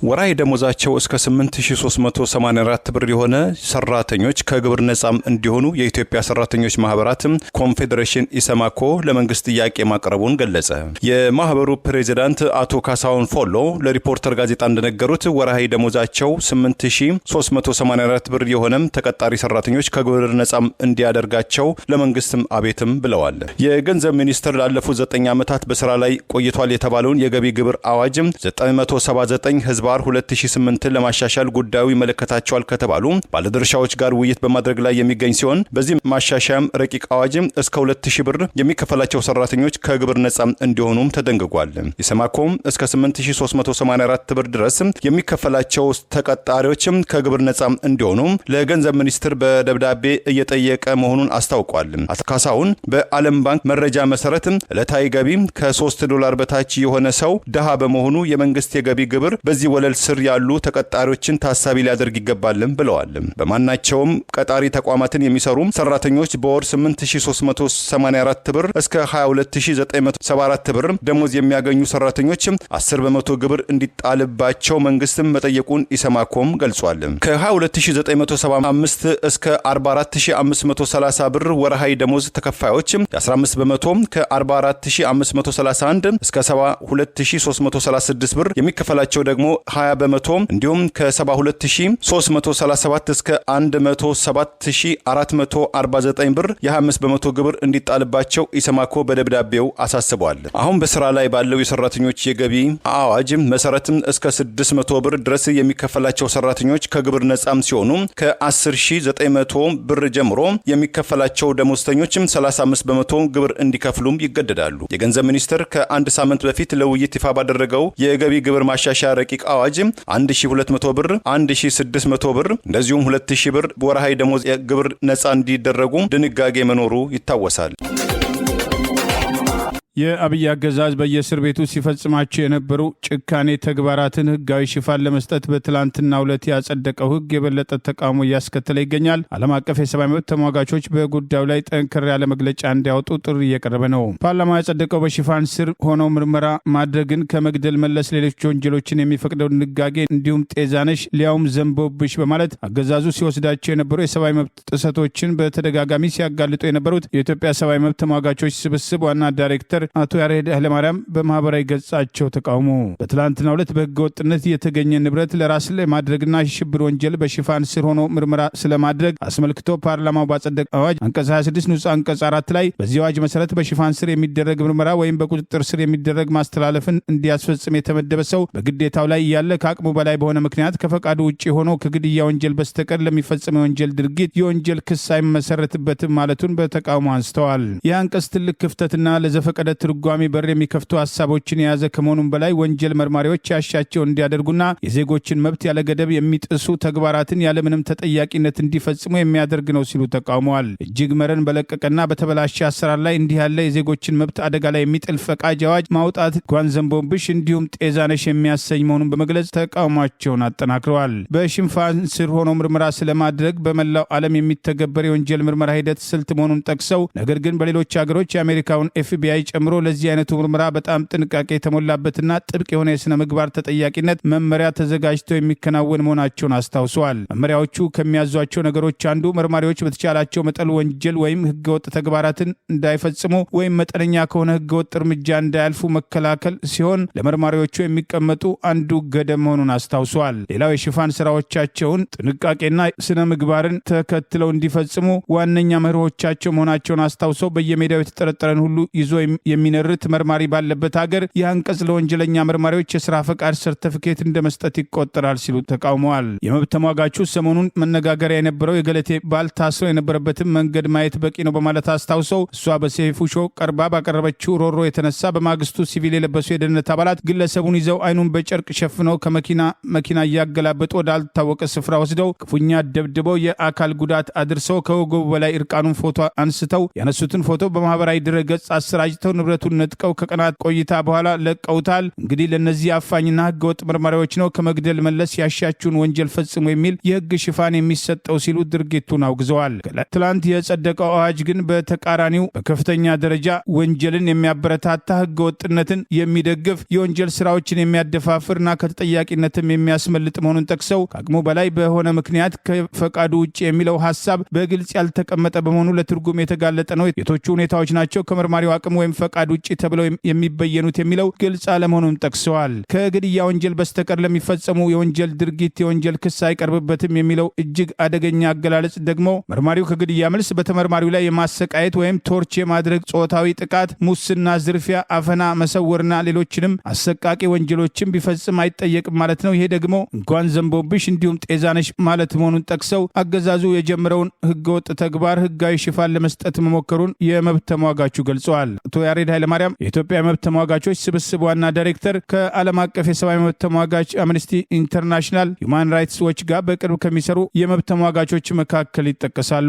ወራይ ደሞዛቸው እስከ 8384 ብር የሆነ ሰራተኞች ከግብር ነጻም እንዲሆኑ የኢትዮጵያ ሰራተኞች ማህበራት ኮንፌዴሬሽን ኢሰማኮ ለመንግስት ጥያቄ ማቅረቡን ገለጸ። የማህበሩ ፕሬዚዳንት አቶ ካሳሁን ፎሎ ለሪፖርተር ጋዜጣ እንደነገሩት ወራይ ደሞዛቸው 8384 ብር የሆነም ተቀጣሪ ሰራተኞች ከግብር ነጻም እንዲያደርጋቸው ለመንግስትም አቤትም ብለዋል። የገንዘብ ሚኒስቴር ላለፉት 9 ዓመታት በስራ ላይ ቆይቷል የተባለውን የገቢ ግብር አዋጅ 979 ህዝብ 2008 ለማሻሻል ጉዳዩ ይመለከታቸዋል ከተባሉ ባለድርሻዎች ጋር ውይይት በማድረግ ላይ የሚገኝ ሲሆን በዚህ ማሻሻያም ረቂቅ አዋጅ እስከ 2000 ብር የሚከፈላቸው ሰራተኞች ከግብር ነጻ እንዲሆኑም ተደንግጓል። ኢሰማኮም እስከ 8384 ብር ድረስ የሚከፈላቸው ተቀጣሪዎችም ከግብር ነጻ እንዲሆኑ ለገንዘብ ሚኒስቴር በደብዳቤ እየጠየቀ መሆኑን አስታውቋል። ካሳሁን በዓለም ባንክ መረጃ መሰረት ዕለታዊ ገቢ ከ$3 በታች የሆነ ሰው ደሃ በመሆኑ የመንግስት የገቢ ግብር በዚህ ወለል ስር ያሉ ተቀጣሪዎችን ታሳቢ ሊያደርግ ይገባልም ብለዋል። በማናቸውም ቀጣሪ ተቋማትን የሚሰሩ ሰራተኞች በወር 8384 ብር እስከ 22974 ብር ደሞዝ የሚያገኙ ሰራተኞች 10% ግብር እንዲጣልባቸው መንግስትም መጠየቁን ኢሰማኮም ገልጿል። ከ22975 እስከ 44530 ብር ወርሃዊ ደሞዝ ተከፋዮች 15%፣ ከ44531 እስከ 72336 ብር የሚከፈላቸው ደግሞ 20%፣ እንዲሁም ከ72337 እስከ 107449 ብር የ25% ግብር እንዲጣልባቸው ኢሰማኮ በደብዳቤው አሳስቧል። አሁን በስራ ላይ ባለው የሰራተኞች የገቢ አዋጅ መሰረትም እስከ 600 ብር ድረስ የሚከፈላቸው ሰራተኞች ከግብር ነጻም ሲሆኑ ከ10900 ብር ጀምሮ የሚከፈላቸው ደሞዝተኞችም 35% ግብር እንዲከፍሉም ይገደዳሉ። የገንዘብ ሚኒስቴር ከአንድ ሳምንት በፊት ለውይይት ይፋ ባደረገው የገቢ ግብር ማሻሻያ ረቂቅ አዋጅ 1200 ብር፣ 1600 ብር እንደዚሁም 2000 ብር ወርሃዊ ደሞዝ ግብር ነጻ እንዲደረጉ ድንጋጌ መኖሩ ይታወሳል። የአብይ አገዛዝ በየእስር ቤቱ ሲፈጽማቸው የነበሩ ጭካኔ ተግባራትን ህጋዊ ሽፋን ለመስጠት በትላንትናው ዕለት ያጸደቀው ህግ የበለጠ ተቃውሞ እያስከተለ ይገኛል። ዓለም አቀፍ የሰብአዊ መብት ተሟጋቾች በጉዳዩ ላይ ጠንከር ያለ መግለጫ እንዲያወጡ ጥሪ እየቀረበ ነው። ፓርላማው ያጸደቀው በሽፋን ስር ሆነው ምርመራ ማድረግን ከመግደል መለስ ሌሎች ወንጀሎችን የሚፈቅደው ድንጋጌ እንዲሁም ጤዛነሽ ሊያውም ዘንቦብሽ በማለት አገዛዙ ሲወስዳቸው የነበሩ የሰብአዊ መብት ጥሰቶችን በተደጋጋሚ ሲያጋልጡ የነበሩት የኢትዮጵያ ሰብአዊ መብት ተሟጋቾች ስብስብ ዋና ዳይሬክተር አቶ ያሬድ ኃይለማርያም በማህበራዊ ገጻቸው ተቃውሞ በትላንትናው ዕለት በህገ ወጥነት የተገኘ ንብረት ለራስ ላይ ማድረግና የሽብር ወንጀል በሽፋን ስር ሆኖ ምርመራ ስለማድረግ አስመልክቶ ፓርላማው ባጸደቀ አዋጅ አንቀጽ 26 ንዑስ አንቀጽ 4 ላይ በዚህ አዋጅ መሰረት በሽፋን ስር የሚደረግ ምርመራ ወይም በቁጥጥር ስር የሚደረግ ማስተላለፍን እንዲያስፈጽም የተመደበ ሰው በግዴታው ላይ ያለ ከአቅሙ በላይ በሆነ ምክንያት ከፈቃዱ ውጭ ሆኖ ከግድያ ወንጀል በስተቀር ለሚፈጽም የወንጀል ድርጊት የወንጀል ክስ አይመሰረትበትም ማለቱን በተቃውሞ አንስተዋል። ይህ አንቀጽ ትልቅ ክፍተትና ለዘፈቀደ ትርጓሜ በር የሚከፍቱ ሀሳቦችን የያዘ ከመሆኑም በላይ ወንጀል መርማሪዎች ያሻቸው እንዲያደርጉና የዜጎችን መብት ያለ ገደብ የሚጥሱ ተግባራትን ያለምንም ተጠያቂነት እንዲፈጽሙ የሚያደርግ ነው ሲሉ ተቃውመዋል። እጅግ መረን በለቀቀና በተበላሸ አሰራር ላይ እንዲህ ያለ የዜጎችን መብት አደጋ ላይ የሚጥል ፈቃጅ አዋጅ ማውጣት ጓን ዘንቦብሽ እንዲሁም ጤዛነሽ የሚያሰኝ መሆኑን በመግለጽ ተቃውሟቸውን አጠናክረዋል። በሽፋን ስር ሆኖ ምርመራ ስለማድረግ በመላው ዓለም የሚተገበር የወንጀል ምርመራ ሂደት ስልት መሆኑን ጠቅሰው ነገር ግን በሌሎች ሀገሮች የአሜሪካውን ኤፍቢአይ ጨምሮ ለዚህ አይነቱ ምርመራ በጣም ጥንቃቄ የተሞላበትና ጥብቅ የሆነ የሥነ ምግባር ተጠያቂነት መመሪያ ተዘጋጅተው የሚከናወን መሆናቸውን አስታውሰዋል። መመሪያዎቹ ከሚያዟቸው ነገሮች አንዱ መርማሪዎች በተቻላቸው መጠን ወንጀል ወይም ህገወጥ ተግባራትን እንዳይፈጽሙ ወይም መጠነኛ ከሆነ ህገወጥ እርምጃ እንዳያልፉ መከላከል ሲሆን ለመርማሪዎቹ የሚቀመጡ አንዱ ገደብ መሆኑን አስታውሰዋል። ሌላው የሽፋን ስራዎቻቸውን ጥንቃቄና ስነ ምግባርን ተከትለው እንዲፈጽሙ ዋነኛ መርሆቻቸው መሆናቸውን አስታውሰው በየሜዳው የተጠረጠረን ሁሉ ይዞ የሚነርት መርማሪ ባለበት ሀገር ይህ አንቀጽ ለወንጀለኛ መርማሪዎች የስራ ፈቃድ ሰርተፊኬት እንደመስጠት ይቆጠራል ሲሉ ተቃውመዋል። የመብት ተሟጋቹ ሰሞኑን መነጋገሪያ የነበረው የገለቴ ባል ታስሮ የነበረበትን መንገድ ማየት በቂ ነው በማለት አስታውሰው እሷ በሰይፉ ሾው ቀርባ ባቀረበችው ሮሮ የተነሳ በማግስቱ ሲቪል የለበሱ የደህንነት አባላት ግለሰቡን ይዘው አይኑን በጨርቅ ሸፍነው ከመኪና እያገላበጡ ወዳልታወቀ ስፍራ ወስደው ክፉኛ ደብድበው የአካል ጉዳት አድርሰው ከወገቡ በላይ እርቃኑን ፎቶ አንስተው ያነሱትን ፎቶ በማህበራዊ ድረገጽ አሰራጭተው ንብረቱን ነጥቀው ከቀናት ቆይታ በኋላ ለቀውታል። እንግዲህ ለነዚህ አፋኝና ህገወጥ መርማሪዎች ነው ከመግደል መለስ ያሻችሁን ወንጀል ፈጽሙ የሚል የህግ ሽፋን የሚሰጠው ሲሉ ድርጊቱን አውግዘዋል። ትላንት የጸደቀው አዋጅ ግን በተቃራኒው በከፍተኛ ደረጃ ወንጀልን የሚያበረታታ ህገወጥነትን የሚደግፍ የወንጀል ስራዎችን የሚያደፋፍርና ከተጠያቂነትም የሚያስመልጥ መሆኑን ጠቅሰው ከአቅሙ በላይ በሆነ ምክንያት ከፈቃዱ ውጭ የሚለው ሀሳብ በግልጽ ያልተቀመጠ በመሆኑ ለትርጉም የተጋለጠ ነው። የቶቹ ሁኔታዎች ናቸው ከመርማሪው አቅም ወይም ፈቃድ ውጭ ተብለው የሚበየኑት የሚለው ግልጽ አለመሆኑን ጠቅሰዋል። ከግድያ ወንጀል በስተቀር ለሚፈጸሙ የወንጀል ድርጊት የወንጀል ክስ አይቀርብበትም የሚለው እጅግ አደገኛ አገላለጽ ደግሞ መርማሪው ከግድያ መልስ በተመርማሪው ላይ የማሰቃየት ወይም ቶርች የማድረግ ጾታዊ ጥቃት፣ ሙስና፣ ዝርፊያ፣ አፈና፣ መሰወርና ሌሎችንም አሰቃቂ ወንጀሎችን ቢፈጽም አይጠየቅም ማለት ነው። ይሄ ደግሞ እንኳን ዘንቦብሽ እንዲሁም ጤዛነሽ ማለት መሆኑን ጠቅሰው አገዛዙ የጀመረውን ህገወጥ ተግባር ህጋዊ ሽፋን ለመስጠት መሞከሩን የመብት ተሟጋቹ ገልጸዋል። አቶ ያሬድ ኃይለማርያም የኢትዮጵያ መብት ተሟጋቾች ስብስብ ዋና ዳይሬክተር ከዓለም አቀፍ የሰብአዊ መብት ተሟጋች አምነስቲ ኢንተርናሽናል፣ ሁማን ራይትስ ዎች ጋር በቅርብ ከሚሰሩ የመብት ተሟጋቾች መካከል ይጠቀሳሉ።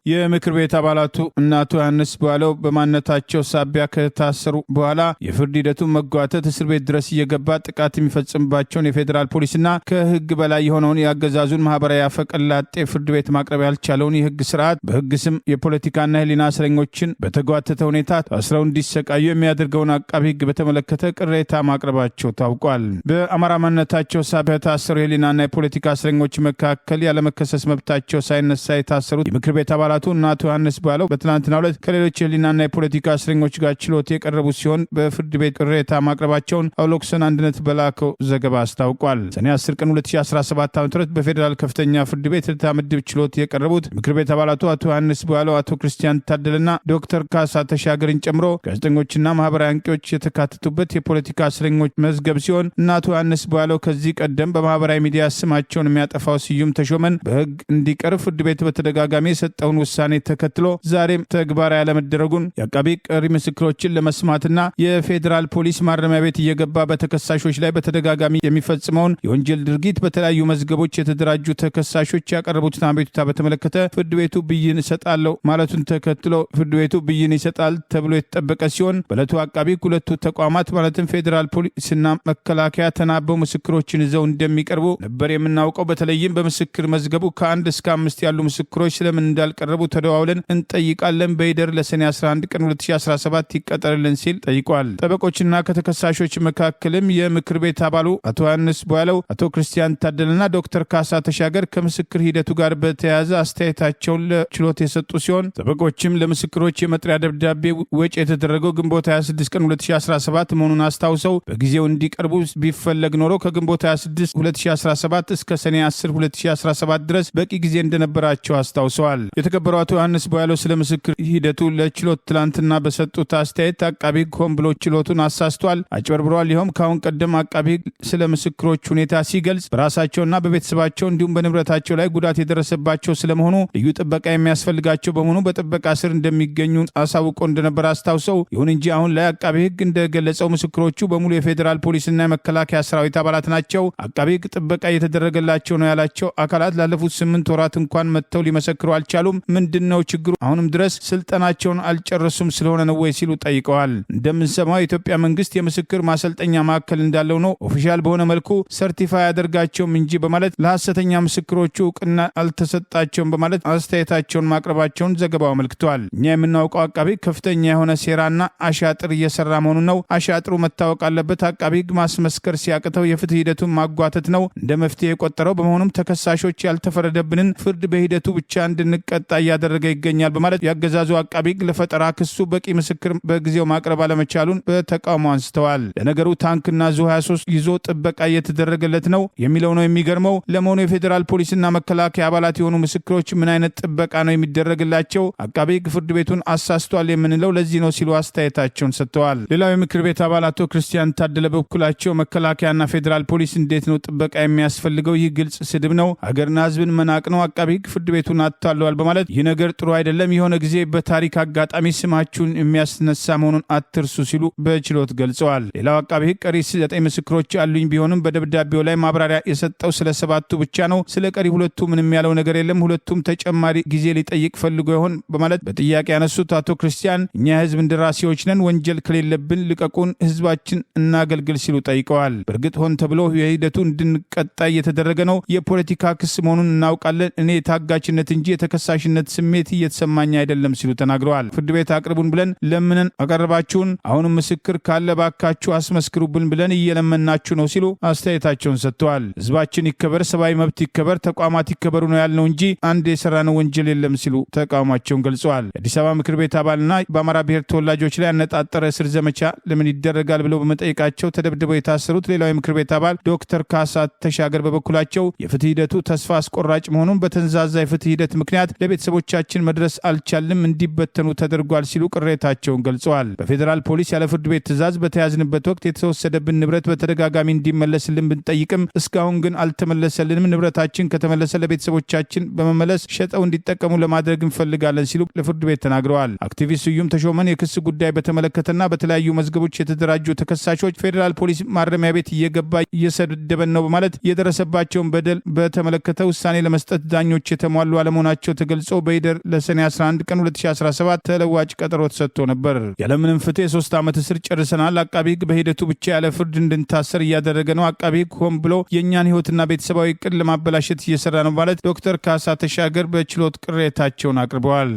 የምክር ቤት አባላቱ እና አቶ ዮሐንስ ቧያለው በማንነታቸው ሳቢያ ከታሰሩ በኋላ የፍርድ ሂደቱን መጓተት እስር ቤት ድረስ እየገባ ጥቃት የሚፈጽምባቸውን የፌዴራል ፖሊስና ከህግ በላይ የሆነውን የአገዛዙን ማህበራዊ አፈቀላጤ ፍርድ ቤት ማቅረብ ያልቻለውን የህግ ስርዓት በህግ ስም የፖለቲካና ህሊና እስረኞችን በተጓተተ ሁኔታ ታስረው እንዲሰቃዩ የሚያደርገውን አቃቢ ህግ በተመለከተ ቅሬታ ማቅረባቸው ታውቋል። በአማራ ማንነታቸው ሳቢያ የታሰሩ የህሊናና የፖለቲካ እስረኞች መካከል ያለመከሰስ መብታቸው ሳይነሳ የታሰሩት የምክር ቤት አባላቱ እና አቶ ዮሐንስ ቧያለው በትናንትናው ዕለት ከሌሎች የህሊናና የፖለቲካ እስረኞች ጋር ችሎት የቀረቡ ሲሆን በፍርድ ቤት ቅሬታ ማቅረባቸውን አውሎክሰን አንድነት በላከው ዘገባ አስታውቋል። ሰኔ 10 ቀን 2017 ዓ.ም በፌዴራል ከፍተኛ ፍርድ ቤት ልደታ ምድብ ችሎት የቀረቡት ምክር ቤት አባላቱ አቶ ዮሐንስ ቧያለው፣ አቶ ክርስቲያን ታደለና ዶክተር ካሳ ተሻገርን ጨምሮ ጋዜጠኞችና ማህበራዊ አንቂዎች የተካተቱበት የፖለቲካ እስረኞች መዝገብ ሲሆን እና አቶ ዮሐንስ ቧያለው ከዚህ ቀደም በማህበራዊ ሚዲያ ስማቸውን የሚያጠፋው ስዩም ተሾመን በህግ እንዲቀርብ ፍርድ ቤት በተደጋጋሚ የሰጠውን ውሳኔ ተከትሎ ዛሬም ተግባራዊ ያለመደረጉን የአቃቢ ቀሪ ምስክሮችን ለመስማትና የፌዴራል ፖሊስ ማረሚያ ቤት እየገባ በተከሳሾች ላይ በተደጋጋሚ የሚፈጽመውን የወንጀል ድርጊት በተለያዩ መዝገቦች የተደራጁ ተከሳሾች ያቀረቡትን አቤቱታ በተመለከተ ፍርድ ቤቱ ብይን ይሰጣለው ማለቱን ተከትሎ ፍርድ ቤቱ ብይን ይሰጣል ተብሎ የተጠበቀ ሲሆን በዕለቱ አቃቢ ሁለቱ ተቋማት ማለትም ፌዴራል ፖሊስና መከላከያ ተናበው ምስክሮችን ይዘው እንደሚቀርቡ ነበር የምናውቀው። በተለይም በምስክር መዝገቡ ከ1 እስከ 5 ያሉ ምስክሮች ስለምን እንዳልቀረቡ ተደዋውለን እንጠይቃለን። በይደር ለሰኔ 11 ቀን 2017 ይቀጠርልን ሲል ጠይቋል። ጠበቆችና ከተከሳሾች መካከልም የምክር ቤት አባሉ አቶ ዮሐንስ ቦያለው፣ አቶ ክርስቲያን ታደለና ዶክተር ካሳ ተሻገር ከምስክር ሂደቱ ጋር በተያያዘ አስተያየታቸውን ለችሎት የሰጡ ሲሆን ጠበቆችም ለምስክሮች የመጥሪያ ደብዳቤ ወጪ የተደረገው ግንቦት 26 ቀን 2017 መሆኑን አስታውሰው በጊዜው እንዲቀርቡ ቢፈለግ ኖሮ ከግንቦት 26 2017 እስከ ሰኔ 10 2017 ድረስ በቂ ጊዜ እንደነበራቸው አስታውሰዋል። የተከበሩ አቶ ዮሐንስ ቦያለው ስለ ምስክር ሂደቱ ለችሎት ትላንትና በሰጡት አስተያየት አቃቢ ሆን ብሎ ችሎቱን አሳስቷል፣ አጭበርብሯል። ይኸውም ካሁን ቀደም አቃቢ ስለ ምስክሮች ሁኔታ ሲገልጽ በራሳቸውና በቤተሰባቸው እንዲሁም በንብረታቸው ላይ ጉዳት የደረሰባቸው ስለመሆኑ ልዩ ጥበቃ የሚያስፈልጋቸው በመሆኑ በጥበቃ ስር እንደሚገኙ አሳውቆ እንደነበር አስታውሰው ይሁን እንጂ አሁን ላይ አቃቢ ሕግ እንደገለጸው ምስክሮቹ በሙሉ የፌዴራል ፖሊስና የመከላከያ ሰራዊት አባላት ናቸው። አቃቢ ሕግ ጥበቃ እየተደረገላቸው ነው ያላቸው አካላት ላለፉት 8 ወራት እንኳን መጥተው ሊመሰክሩ አልቻሉም። ምንድነው ችግሩ? አሁንም ድረስ ስልጠናቸውን አልጨረሱም ስለሆነ ነው ወይ ሲሉ ጠይቀዋል። እንደምንሰማው የኢትዮጵያ መንግስት የምስክር ማሰልጠኛ ማዕከል እንዳለው ነው። ኦፊሻል በሆነ መልኩ ሰርቲፋይ ያደርጋቸውም እንጂ በማለት ለሐሰተኛ ምስክሮቹ እውቅና አልተሰጣቸውም በማለት አስተያየታቸውን ማቅረባቸውን ዘገባው አመልክቷል። እኛ የምናውቀው አቃቢ ከፍተኛ የሆነ ሴራና አሻጥር እየሰራ መሆኑን ነው። አሻጥሩ መታወቅ አለበት። አቃቢ ሕግ ማስመስከር ሲያቅተው የፍትህ ሂደቱን ማጓተት ነው እንደ መፍትሄ የቆጠረው። በመሆኑም ተከሳሾች ያልተፈረደብንን ፍርድ በሂደቱ ብቻ እንድንቀጣ እያደረገ ይገኛል በማለት ያገዛዙ አቃቢ ሕግ ለፈጠራ ክሱ በቂ ምስክር በጊዜው ማቅረብ አለመቻሉን በተቃውሞ አንስተዋል። ለነገሩ ታንክና ዙ 23 ይዞ ጥበቃ እየተደረገለት ነው የሚለው ነው የሚገርመው። ለመሆኑ የፌዴራል ፖሊስና መከላከያ አባላት የሆኑ ምስክሮች ምን አይነት ጥበቃ ነው የሚደረግላቸው? አቃቢ ሕግ ፍርድ ቤቱን አሳስቷል የምንለው ለዚህ ነው ሲሉ አስተያየታቸውን ሰጥተዋል። ሌላው የምክር ቤት አባል አቶ ክርስቲያን ታደለ በበኩላቸው መከላከያና ፌዴራል ፖሊስ እንዴት ነው ጥበቃ የሚያስፈልገው? ይህ ግልጽ ስድብ ነው፣ ሀገርና ሕዝብን መናቅ ነው። አቃቢ ሕግ ፍርድ ቤቱን አታለዋል በማለት ይህ ነገር ጥሩ አይደለም፣ የሆነ ጊዜ በታሪክ አጋጣሚ ስማችሁን የሚያስነሳ መሆኑን አትርሱ ሲሉ በችሎት ገልጸዋል። ሌላው አቃቢ ሕግ ቀሪ 9 ምስክሮች አሉኝ ቢሆንም በደብዳቤው ላይ ማብራሪያ የሰጠው ስለ 7ቱ ብቻ ነው። ስለ ቀሪ 2ቱ ምንም ያለው ነገር የለም። ሁለቱም ተጨማሪ ጊዜ ሊጠይቅ ፈልጎ ይሆን በማለት በጥያቄ ያነሱት አቶ ክርስቲያን እኛ የህዝብ እንደራሴዎች ነን፣ ወንጀል ከሌለብን ልቀቁን፣ ህዝባችን እናገልግል ሲሉ ጠይቀዋል። በእርግጥ ሆን ተብሎ የሂደቱ እንድንቀጣ እየተደረገ ነው። የፖለቲካ ክስ መሆኑን እናውቃለን። እኔ የታጋችነት እንጂ የተከሳሽነት ስሜት እየተሰማኝ አይደለም ሲሉ ተናግረዋል። ፍርድ ቤት አቅርቡን ብለን ለምንን አቀረባችሁን፣ አሁንም ምስክር ካለ ባካችሁ አስመስክሩብን ብለን እየለመናችሁ ነው ሲሉ አስተያየታቸውን ሰጥተዋል። ህዝባችን ይከበር፣ ሰብአዊ መብት ይከበር፣ ተቋማት ይከበሩ ነው ያልነው እንጂ አንድ የሰራነው ወንጀል የለም ሲሉ ተቃውሟቸውን ገልጸዋል። የአዲስ አበባ ምክር ቤት አባልና በአማራ ብሔር ተወላጆች ላይ ያነጣጠረ እስር ዘመቻ ለምን ይደረጋል ብለው በመጠየቃቸው ተደብድበው የታሰሩት ሌላው የምክር ቤት አባል ዶክተር ካሳ ተሻገር በበኩላቸው የፍትህ ሂደቱ ተስፋ አስቆራጭ መሆኑን በተንዛዛ የፍትህ ሂደት ምክንያት ለቤተሰቦቻችን መድረስ አልቻልም፣ እንዲበተኑ ተደርጓል ሲሉ ቅሬታቸውን ገልጸዋል። በፌዴራል ፖሊስ ያለ ፍርድ ቤት ትዕዛዝ በተያዝንበት ወቅት የተወሰደብን ንብረት በተደጋጋሚ እንዲመለስልን ብንጠይቅም እስካሁን ግን አልተመለሰልንም። ንብረታችን ከተመለሰ ለቤተሰቦቻችን በመመለስ ሸጠው እንዲጠቀሙ ለማድረግ እንፈልጋለን ሲሉ ለፍርድ ቤት ተናግረዋል። አክቲቪስት ስዩም ተሾመን የክስ ጉዳይ በተመለከተና በተለያዩ መዝገቦች የተደራጁ ተከሳሾች ፌዴራል ፖሊስ ማረሚያ ቤት እየገባ እየሰደበን ነው በማለት የደረሰባቸውን በደል በተመለከተ ውሳኔ ለመስጠት ዳኞች የተሟሉ አለመሆናቸው ተገልጾ በይደር ለሰኔ 11 ቀን 2017 ተለዋጭ ቀጠሮ ተሰጥቶ ነበር። ያለምንም ፍትህ የ3 ዓመት እስር ጨርሰናል። አቃቢ ሕግ በሂደቱ ብቻ ያለ ፍርድ እንድንታሰር እያደረገ ነው። አቃቢ ሕግ ሆን ብሎ የእኛን ህይወትና ቤተሰባዊ እቅድ ለማበላሸት እየሰራ ነው ማለት ዶክተር ካሳ ተሻገር በችሎት ቅሬታቸውን አቅርበዋል።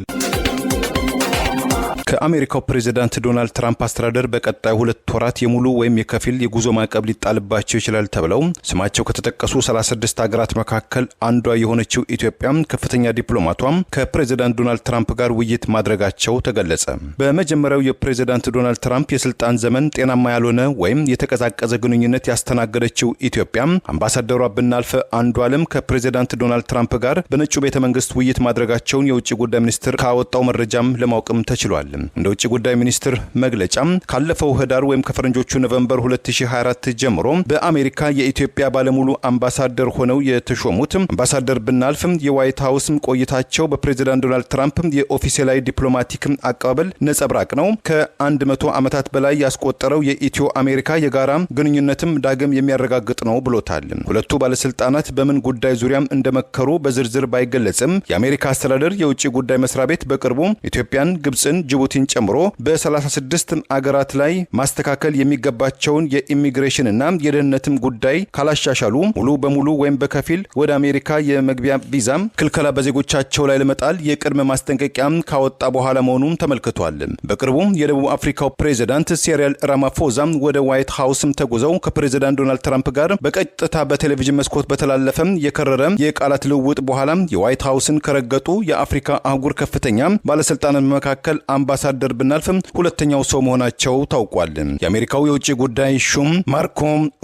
ከአሜሪካው ፕሬዚዳንት ዶናልድ ትራምፕ አስተዳደር በቀጣይ 2 ወራት የሙሉ ወይም የከፊል የጉዞ ማዕቀብ ሊጣልባቸው ይችላል ተብለው ስማቸው ከተጠቀሱ 36 ሀገራት መካከል አንዷ የሆነችው ኢትዮጵያ ከፍተኛ ዲፕሎማቷም ከፕሬዚዳንት ዶናልድ ትራምፕ ጋር ውይይት ማድረጋቸው ተገለጸ። በመጀመሪያው የፕሬዚዳንት ዶናልድ ትራምፕ የስልጣን ዘመን ጤናማ ያልሆነ ወይም የተቀዛቀዘ ግንኙነት ያስተናገደችው ኢትዮጵያ አምባሳደሯ ብናልፍ አንዱዓለም ከፕሬዚዳንት ዶናልድ ትራምፕ ጋር በነጩ ቤተ መንግስት ውይይት ማድረጋቸውን የውጭ ጉዳይ ሚኒስትር ካወጣው መረጃም ለማወቅም ተችሏል። እንደ ውጭ ጉዳይ ሚኒስትር መግለጫ ካለፈው ህዳር ወይም ከፈረንጆቹ ኖቬምበር 2024 ጀምሮ በአሜሪካ የኢትዮጵያ ባለሙሉ አምባሳደር ሆነው የተሾሙት አምባሳደር ብናልፍ የዋይት ሃውስ ቆይታቸው በፕሬዝዳንት ዶናልድ ትራምፕ የኦፊሴላዊ ዲፕሎማቲክ አቀባበል ነጸብራቅ ነው። ከ100 ዓመታት በላይ ያስቆጠረው የኢትዮ አሜሪካ የጋራ ግንኙነትም ዳግም የሚያረጋግጥ ነው ብሎታል። ሁለቱ ባለስልጣናት በምን ጉዳይ ዙሪያም እንደመከሩ በዝርዝር ባይገለጽም የአሜሪካ አስተዳደር የውጭ ጉዳይ መስሪያ ቤት በቅርቡ ኢትዮጵያን፣ ግብጽን፣ ጅቡቲን ጨምሮ በ36 አገራት ላይ ማስተካከል የሚገባቸውን የኢሚግሬሽንና የደህንነትም ጉዳይ ካላሻሻሉ ሙሉ በሙሉ ወይም በከፊል ወደ አሜሪካ የመግቢያ ቪዛ ክልከላ በዜጎቻቸው ላይ ለመጣል የቅድመ ማስጠንቀቂያ ካወጣ በኋላ መሆኑን ተመልክቷል። በቅርቡ የደቡብ አፍሪካው ፕሬዝዳንት ሲሪል ራማፎዛ ወደ ዋይት ሃውስም ተጉዘው ከፕሬዝዳንት ዶናልድ ትራምፕ ጋር በቀጥታ በቴሌቪዥን መስኮት በተላለፈ የከረረ የቃላት ልውውጥ በኋላ የዋይት ሃውስን ከረገጡ የአፍሪካ አህጉር ከፍተኛ ባለስልጣናት መካከል አምባሳደር ብናልፍ ሁለተኛው ሰው መሆናቸው ታውቋል። የአሜሪካው የውጭ ጉዳይ ሹም ማርኮ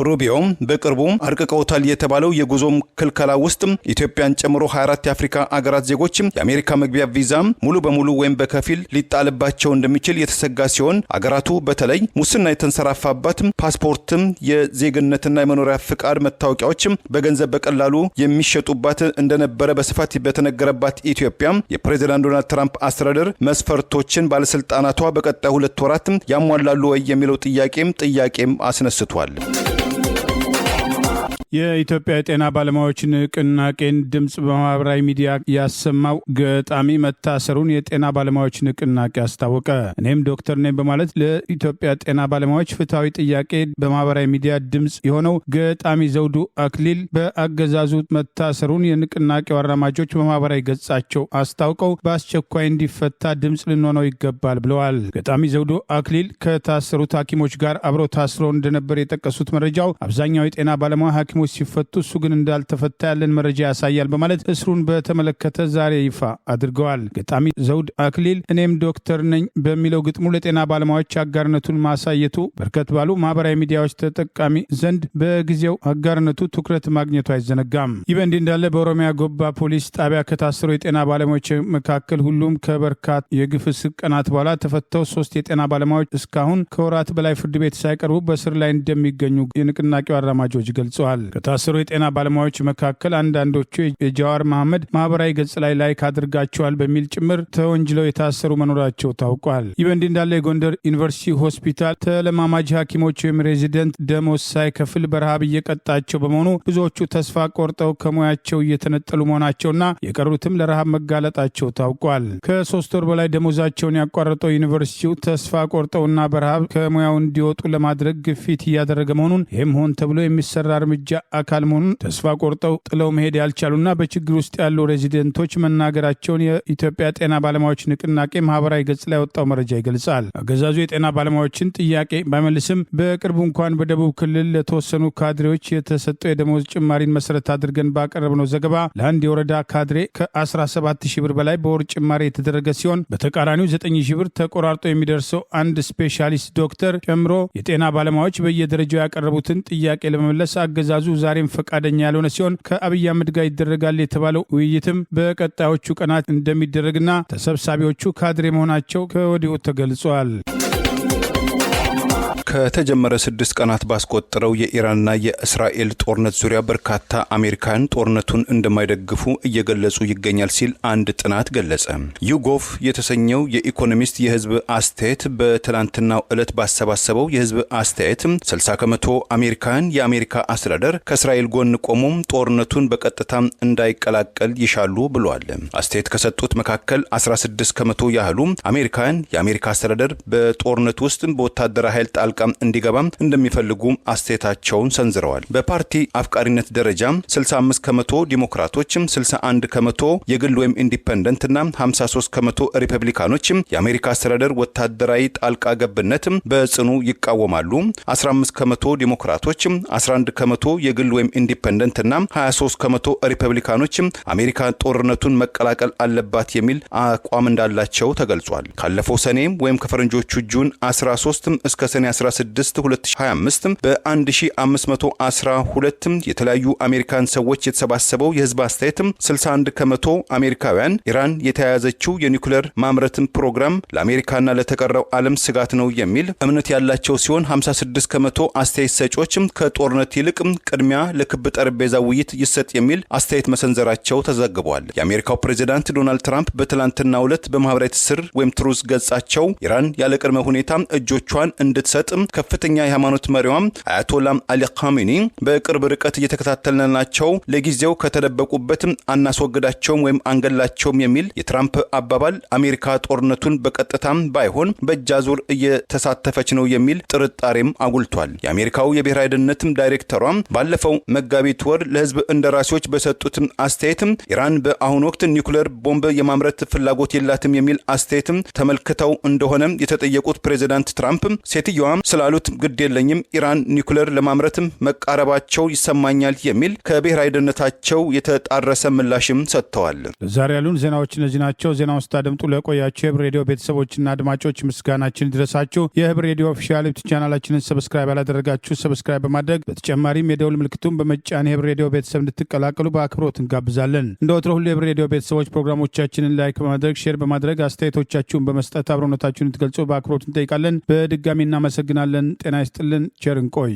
ሩቢዮ በቅርቡ አርቅቀውታል የተባለው የጉዞ ክልከላ ውስጥ ኢትዮጵያን ጨምሮ 24 የአፍሪካ አገራት ዜጎች የአሜሪካ መግቢያ ቪዛ ሙሉ በሙሉ ወይም በከፊል ሊጣልባቸው እንደሚችል የተሰጋ ሲሆን አገራቱ በተለይ ሙስና የተንሰራፋባት ፓስፖርትም የዜግነትና የመኖሪያ ፍቃድ መታወቂያዎች በገንዘብ በቀላሉ የሚሸጡባት እንደነበረ በስፋት በተነገረባት ኢትዮጵያ የፕሬዝዳንት ዶናልድ ትራምፕ አስተዳደር መስፈርቶችን ባለስልጣናቷ በቀጣይ 2 ወራት ያሟላሉ ወይ የሚለው ጥያቄም አስነስቷል። የኢትዮጵያ የጤና ባለሙያዎች ንቅናቄን ድምጽ በማህበራዊ ሚዲያ ያሰማው ገጣሚ መታሰሩን የጤና ባለሙያዎች ንቅናቄ አስታወቀ። እኔም ዶክተር ነኝ በማለት ለኢትዮጵያ ጤና ባለሙያዎች ፍትሐዊ ጥያቄ በማህበራዊ ሚዲያ ድምጽ የሆነው ገጣሚ ዘውዱ አክሊል በአገዛዙ መታሰሩን የንቅናቄው አራማጆች በማህበራዊ ገጻቸው አስታውቀው በአስቸኳይ እንዲፈታ ድምጽ ልንሆነው ይገባል ብለዋል። ገጣሚ ዘውዱ አክሊል ከታሰሩት ሐኪሞች ጋር አብሮ ታስሮ እንደነበር የጠቀሱት መረጃው አብዛኛው የጤና ባለሙያ ሐኪሞች ሲፈቱ እሱ ግን እንዳልተፈታ ያለን መረጃ ያሳያል በማለት እስሩን በተመለከተ ዛሬ ይፋ አድርገዋል። ገጣሚ ዘውድ አክሊል እኔም ዶክተር ነኝ በሚለው ግጥሙ ለጤና ባለሙያዎች አጋርነቱን ማሳየቱ በርከት ባሉ ማህበራዊ ሚዲያዎች ተጠቃሚ ዘንድ በጊዜው አጋርነቱ ትኩረት ማግኘቱ አይዘነጋም። ይህ በእንዲህ እንዳለ በኦሮሚያ ጎባ ፖሊስ ጣቢያ ከታሰሩ የጤና ባለሙያዎች መካከል ሁሉም ከበርካታ የግፍ ቀናት በኋላ ተፈተው 3 የጤና ባለሙያዎች እስካሁን ከወራት በላይ ፍርድ ቤት ሳይቀርቡ በስር ላይ እንደሚገኙ የንቅናቄው አራማጆች ገልጸዋል። ከታሰሩ የጤና ባለሙያዎች መካከል አንዳንዶቹ የጃዋር መሐመድ ማህበራዊ ገጽ ላይ ላይክ አድርጋቸዋል በሚል ጭምር ተወንጅለው የታሰሩ መኖራቸው ታውቋል። ይህ በእንዲህ እንዳለ የጎንደር ዩኒቨርሲቲ ሆስፒታል ተለማማጅ ሐኪሞች ወይም ሬዚደንት ደሞዝ ሳይከፍል በረሃብ እየቀጣቸው በመሆኑ ብዙዎቹ ተስፋ ቆርጠው ከሙያቸው እየተነጠሉ መሆናቸውና የቀሩትም ለረሃብ መጋለጣቸው ታውቋል። ከ3 ወር በላይ ደሞዛቸውን ያቋረጠው ዩኒቨርሲቲው ተስፋ ቆርጠውና በረሃብ ከሙያው እንዲወጡ ለማድረግ ግፊት እያደረገ መሆኑን ይህም ሆን ተብሎ የሚሰራ እርምጃ አካል መሆኑን ተስፋ ቆርጠው ጥለው መሄድ ያልቻሉና በችግር ውስጥ ያሉ ሬዚደንቶች መናገራቸውን የኢትዮጵያ ጤና ባለሙያዎች ንቅናቄ ማህበራዊ ገጽ ላይ ወጣው መረጃ ይገልጻል። አገዛዙ የጤና ባለሙያዎችን ጥያቄ ባይመልስም በቅርቡ እንኳን በደቡብ ክልል ለተወሰኑ ካድሬዎች የተሰጠው የደሞዝ ጭማሪን መሰረት አድርገን ባቀረብነው ዘገባ ለአንድ የወረዳ ካድሬ ከ17,000 ብር በላይ በወር ጭማሪ የተደረገ ሲሆን በተቃራኒው 9,000 ብር ተቆራርጦ የሚደርሰው አንድ ስፔሻሊስት ዶክተር ጨምሮ የጤና ባለሙያዎች በየደረጃው ያቀረቡትን ጥያቄ ለመመለስ አገዛዙ ዛሬም ፈቃደኛ ያልሆነ ሲሆን ከአብይ አህመድ ጋር ይደረጋል የተባለው ውይይትም በቀጣዮቹ ቀናት እንደሚደረግና ተሰብሳቢዎቹ ካድሬ መሆናቸው ከወዲሁ ተገልጿል። ከተጀመረ 6 ቀናት ባስቆጠረው የኢራንና የእስራኤል ጦርነት ዙሪያ በርካታ አሜሪካን ጦርነቱን እንደማይደግፉ እየገለጹ ይገኛል ሲል አንድ ጥናት ገለጸ። ዩጎቭ የተሰኘው የኢኮኖሚስት የህዝብ አስተያየት በትላንትናው ዕለት ባሰባሰበው የህዝብ አስተያየት 60% አሜሪካን የአሜሪካ አስተዳደር ከእስራኤል ጎን ቆሞ ጦርነቱን በቀጥታ እንዳይቀላቀል ይሻሉ ብሏል። አስተያየት ከሰጡት መካከል 16% ያህሉ አሜሪካን የአሜሪካ አስተዳደር በጦርነት ውስጥ በወታደራዊ ኃይል ጣልቃ እንዲገባም እንደሚፈልጉ አስተያየታቸውን ሰንዝረዋል። በፓርቲ አፍቃሪነት ደረጃ 65% ዲሞክራቶች፣ 61% የግል ወይም ኢንዲፔንደንትና 53% ሪፐብሊካኖች የአሜሪካ አስተዳደር ወታደራዊ ጣልቃ ገብነት በጽኑ ይቃወማሉ። 15% ዲሞክራቶች፣ 11% የግል ወይም ኢንዲፔንደንትና 23% ሪፐብሊካኖች አሜሪካ ጦርነቱን መቀላቀል አለባት የሚል አቋም እንዳላቸው ተገልጿል። ካለፈው ሰኔ ወይም ከፈረንጆቹ ጁን 13 እስከ ሰኔ 16 2025 በ1512 የተለያዩ አሜሪካን ሰዎች የተሰባሰበው የህዝብ አስተያየት 61 ከመቶ አሜሪካውያን ኢራን የተያያዘችው የኒውክሌር ማምረትን ፕሮግራም ለአሜሪካና ለተቀረው ዓለም ስጋት ነው የሚል እምነት ያላቸው ሲሆን 56 ከመቶ አስተያየት ሰጪዎች ከጦርነት ይልቅ ቅድሚያ ለክብ ጠረጴዛ ውይይት ይሰጥ የሚል አስተያየት መሰንዘራቸው ተዘግቧል። የአሜሪካው ፕሬዝዳንት ዶናልድ ትራምፕ በትላንትናው ዕለት በማህበራዊ ትስስር ወይም ትሩዝ ገጻቸው ኢራን ያለ ቅድመ ሁኔታ እጆቿን እንድትሰጥ ከፍተኛ የሃይማኖት መሪዋም አያቶላም አሊ ኻሜኒ በቅርብ ርቀት እየተከታተልናቸው ለጊዜው ከተደበቁበት አናስወግዳቸውም ወይም አንገላቸውም የሚል የትራምፕ አባባል አሜሪካ ጦርነቱን በቀጥታም ባይሆን በእጃዙር እየተሳተፈች ነው የሚል ጥርጣሬም አጉልቷል። የአሜሪካው የብሔራዊ ደህንነት ዳይሬክተሯ ባለፈው መጋቢት ወር ለህዝብ እንደራሴዎች በሰጡት አስተያየት ኢራን በአሁኑ ወቅት ኒውክሌር ቦምብ የማምረት ፍላጎት የላትም የሚል አስተያየት ተመልክተው እንደሆነ የተጠየቁት ፕሬዝዳንት ትራምፕ ሴትዮዋ ስላሉት ግድ የለኝም ኢራን ኒውክሌር ለማምረት መቃረባቸው ይሰማኛል የሚል ከብሔራዊ ደህንነታቸው የተጣረሰ ምላሽም ሰጥተዋል። ዛሬ ያሉን ዜናዎች እነዚህ ናቸው። ዜናውን ስታደምጡ ለቆያችሁ የህብር ሬዲዮ ቤተሰቦችና አድማጮች ምስጋናችን ይድረሳችሁ። የህብር ሬዲዮ ኦፊሻል ዩቲዩብ ቻናላችንን ሰብስክራይብ ያላደረጋችሁ ሰብስክራይብ በማድረግ በተጨማሪም የደውል ምልክቱን በመጫን የህብር ሬዲዮ ቤተሰብ እንድትቀላቀሉ በአክብሮት እንጋብዛለን። እንደ ወትሮ ሁሉ የህብር ሬዲዮ ቤተሰቦች ፕሮግራሞቻችንን ላይክ በማድረግ ሼር በማድረግ አስተያየቶቻችሁን በመስጠት አብሮነታችሁን እንድትገልጹ በአክብሮት እንጠይቃለን። በድጋሚ እናመሰግናለን። ጤና ይስጥልን። ቸር እንቆይ።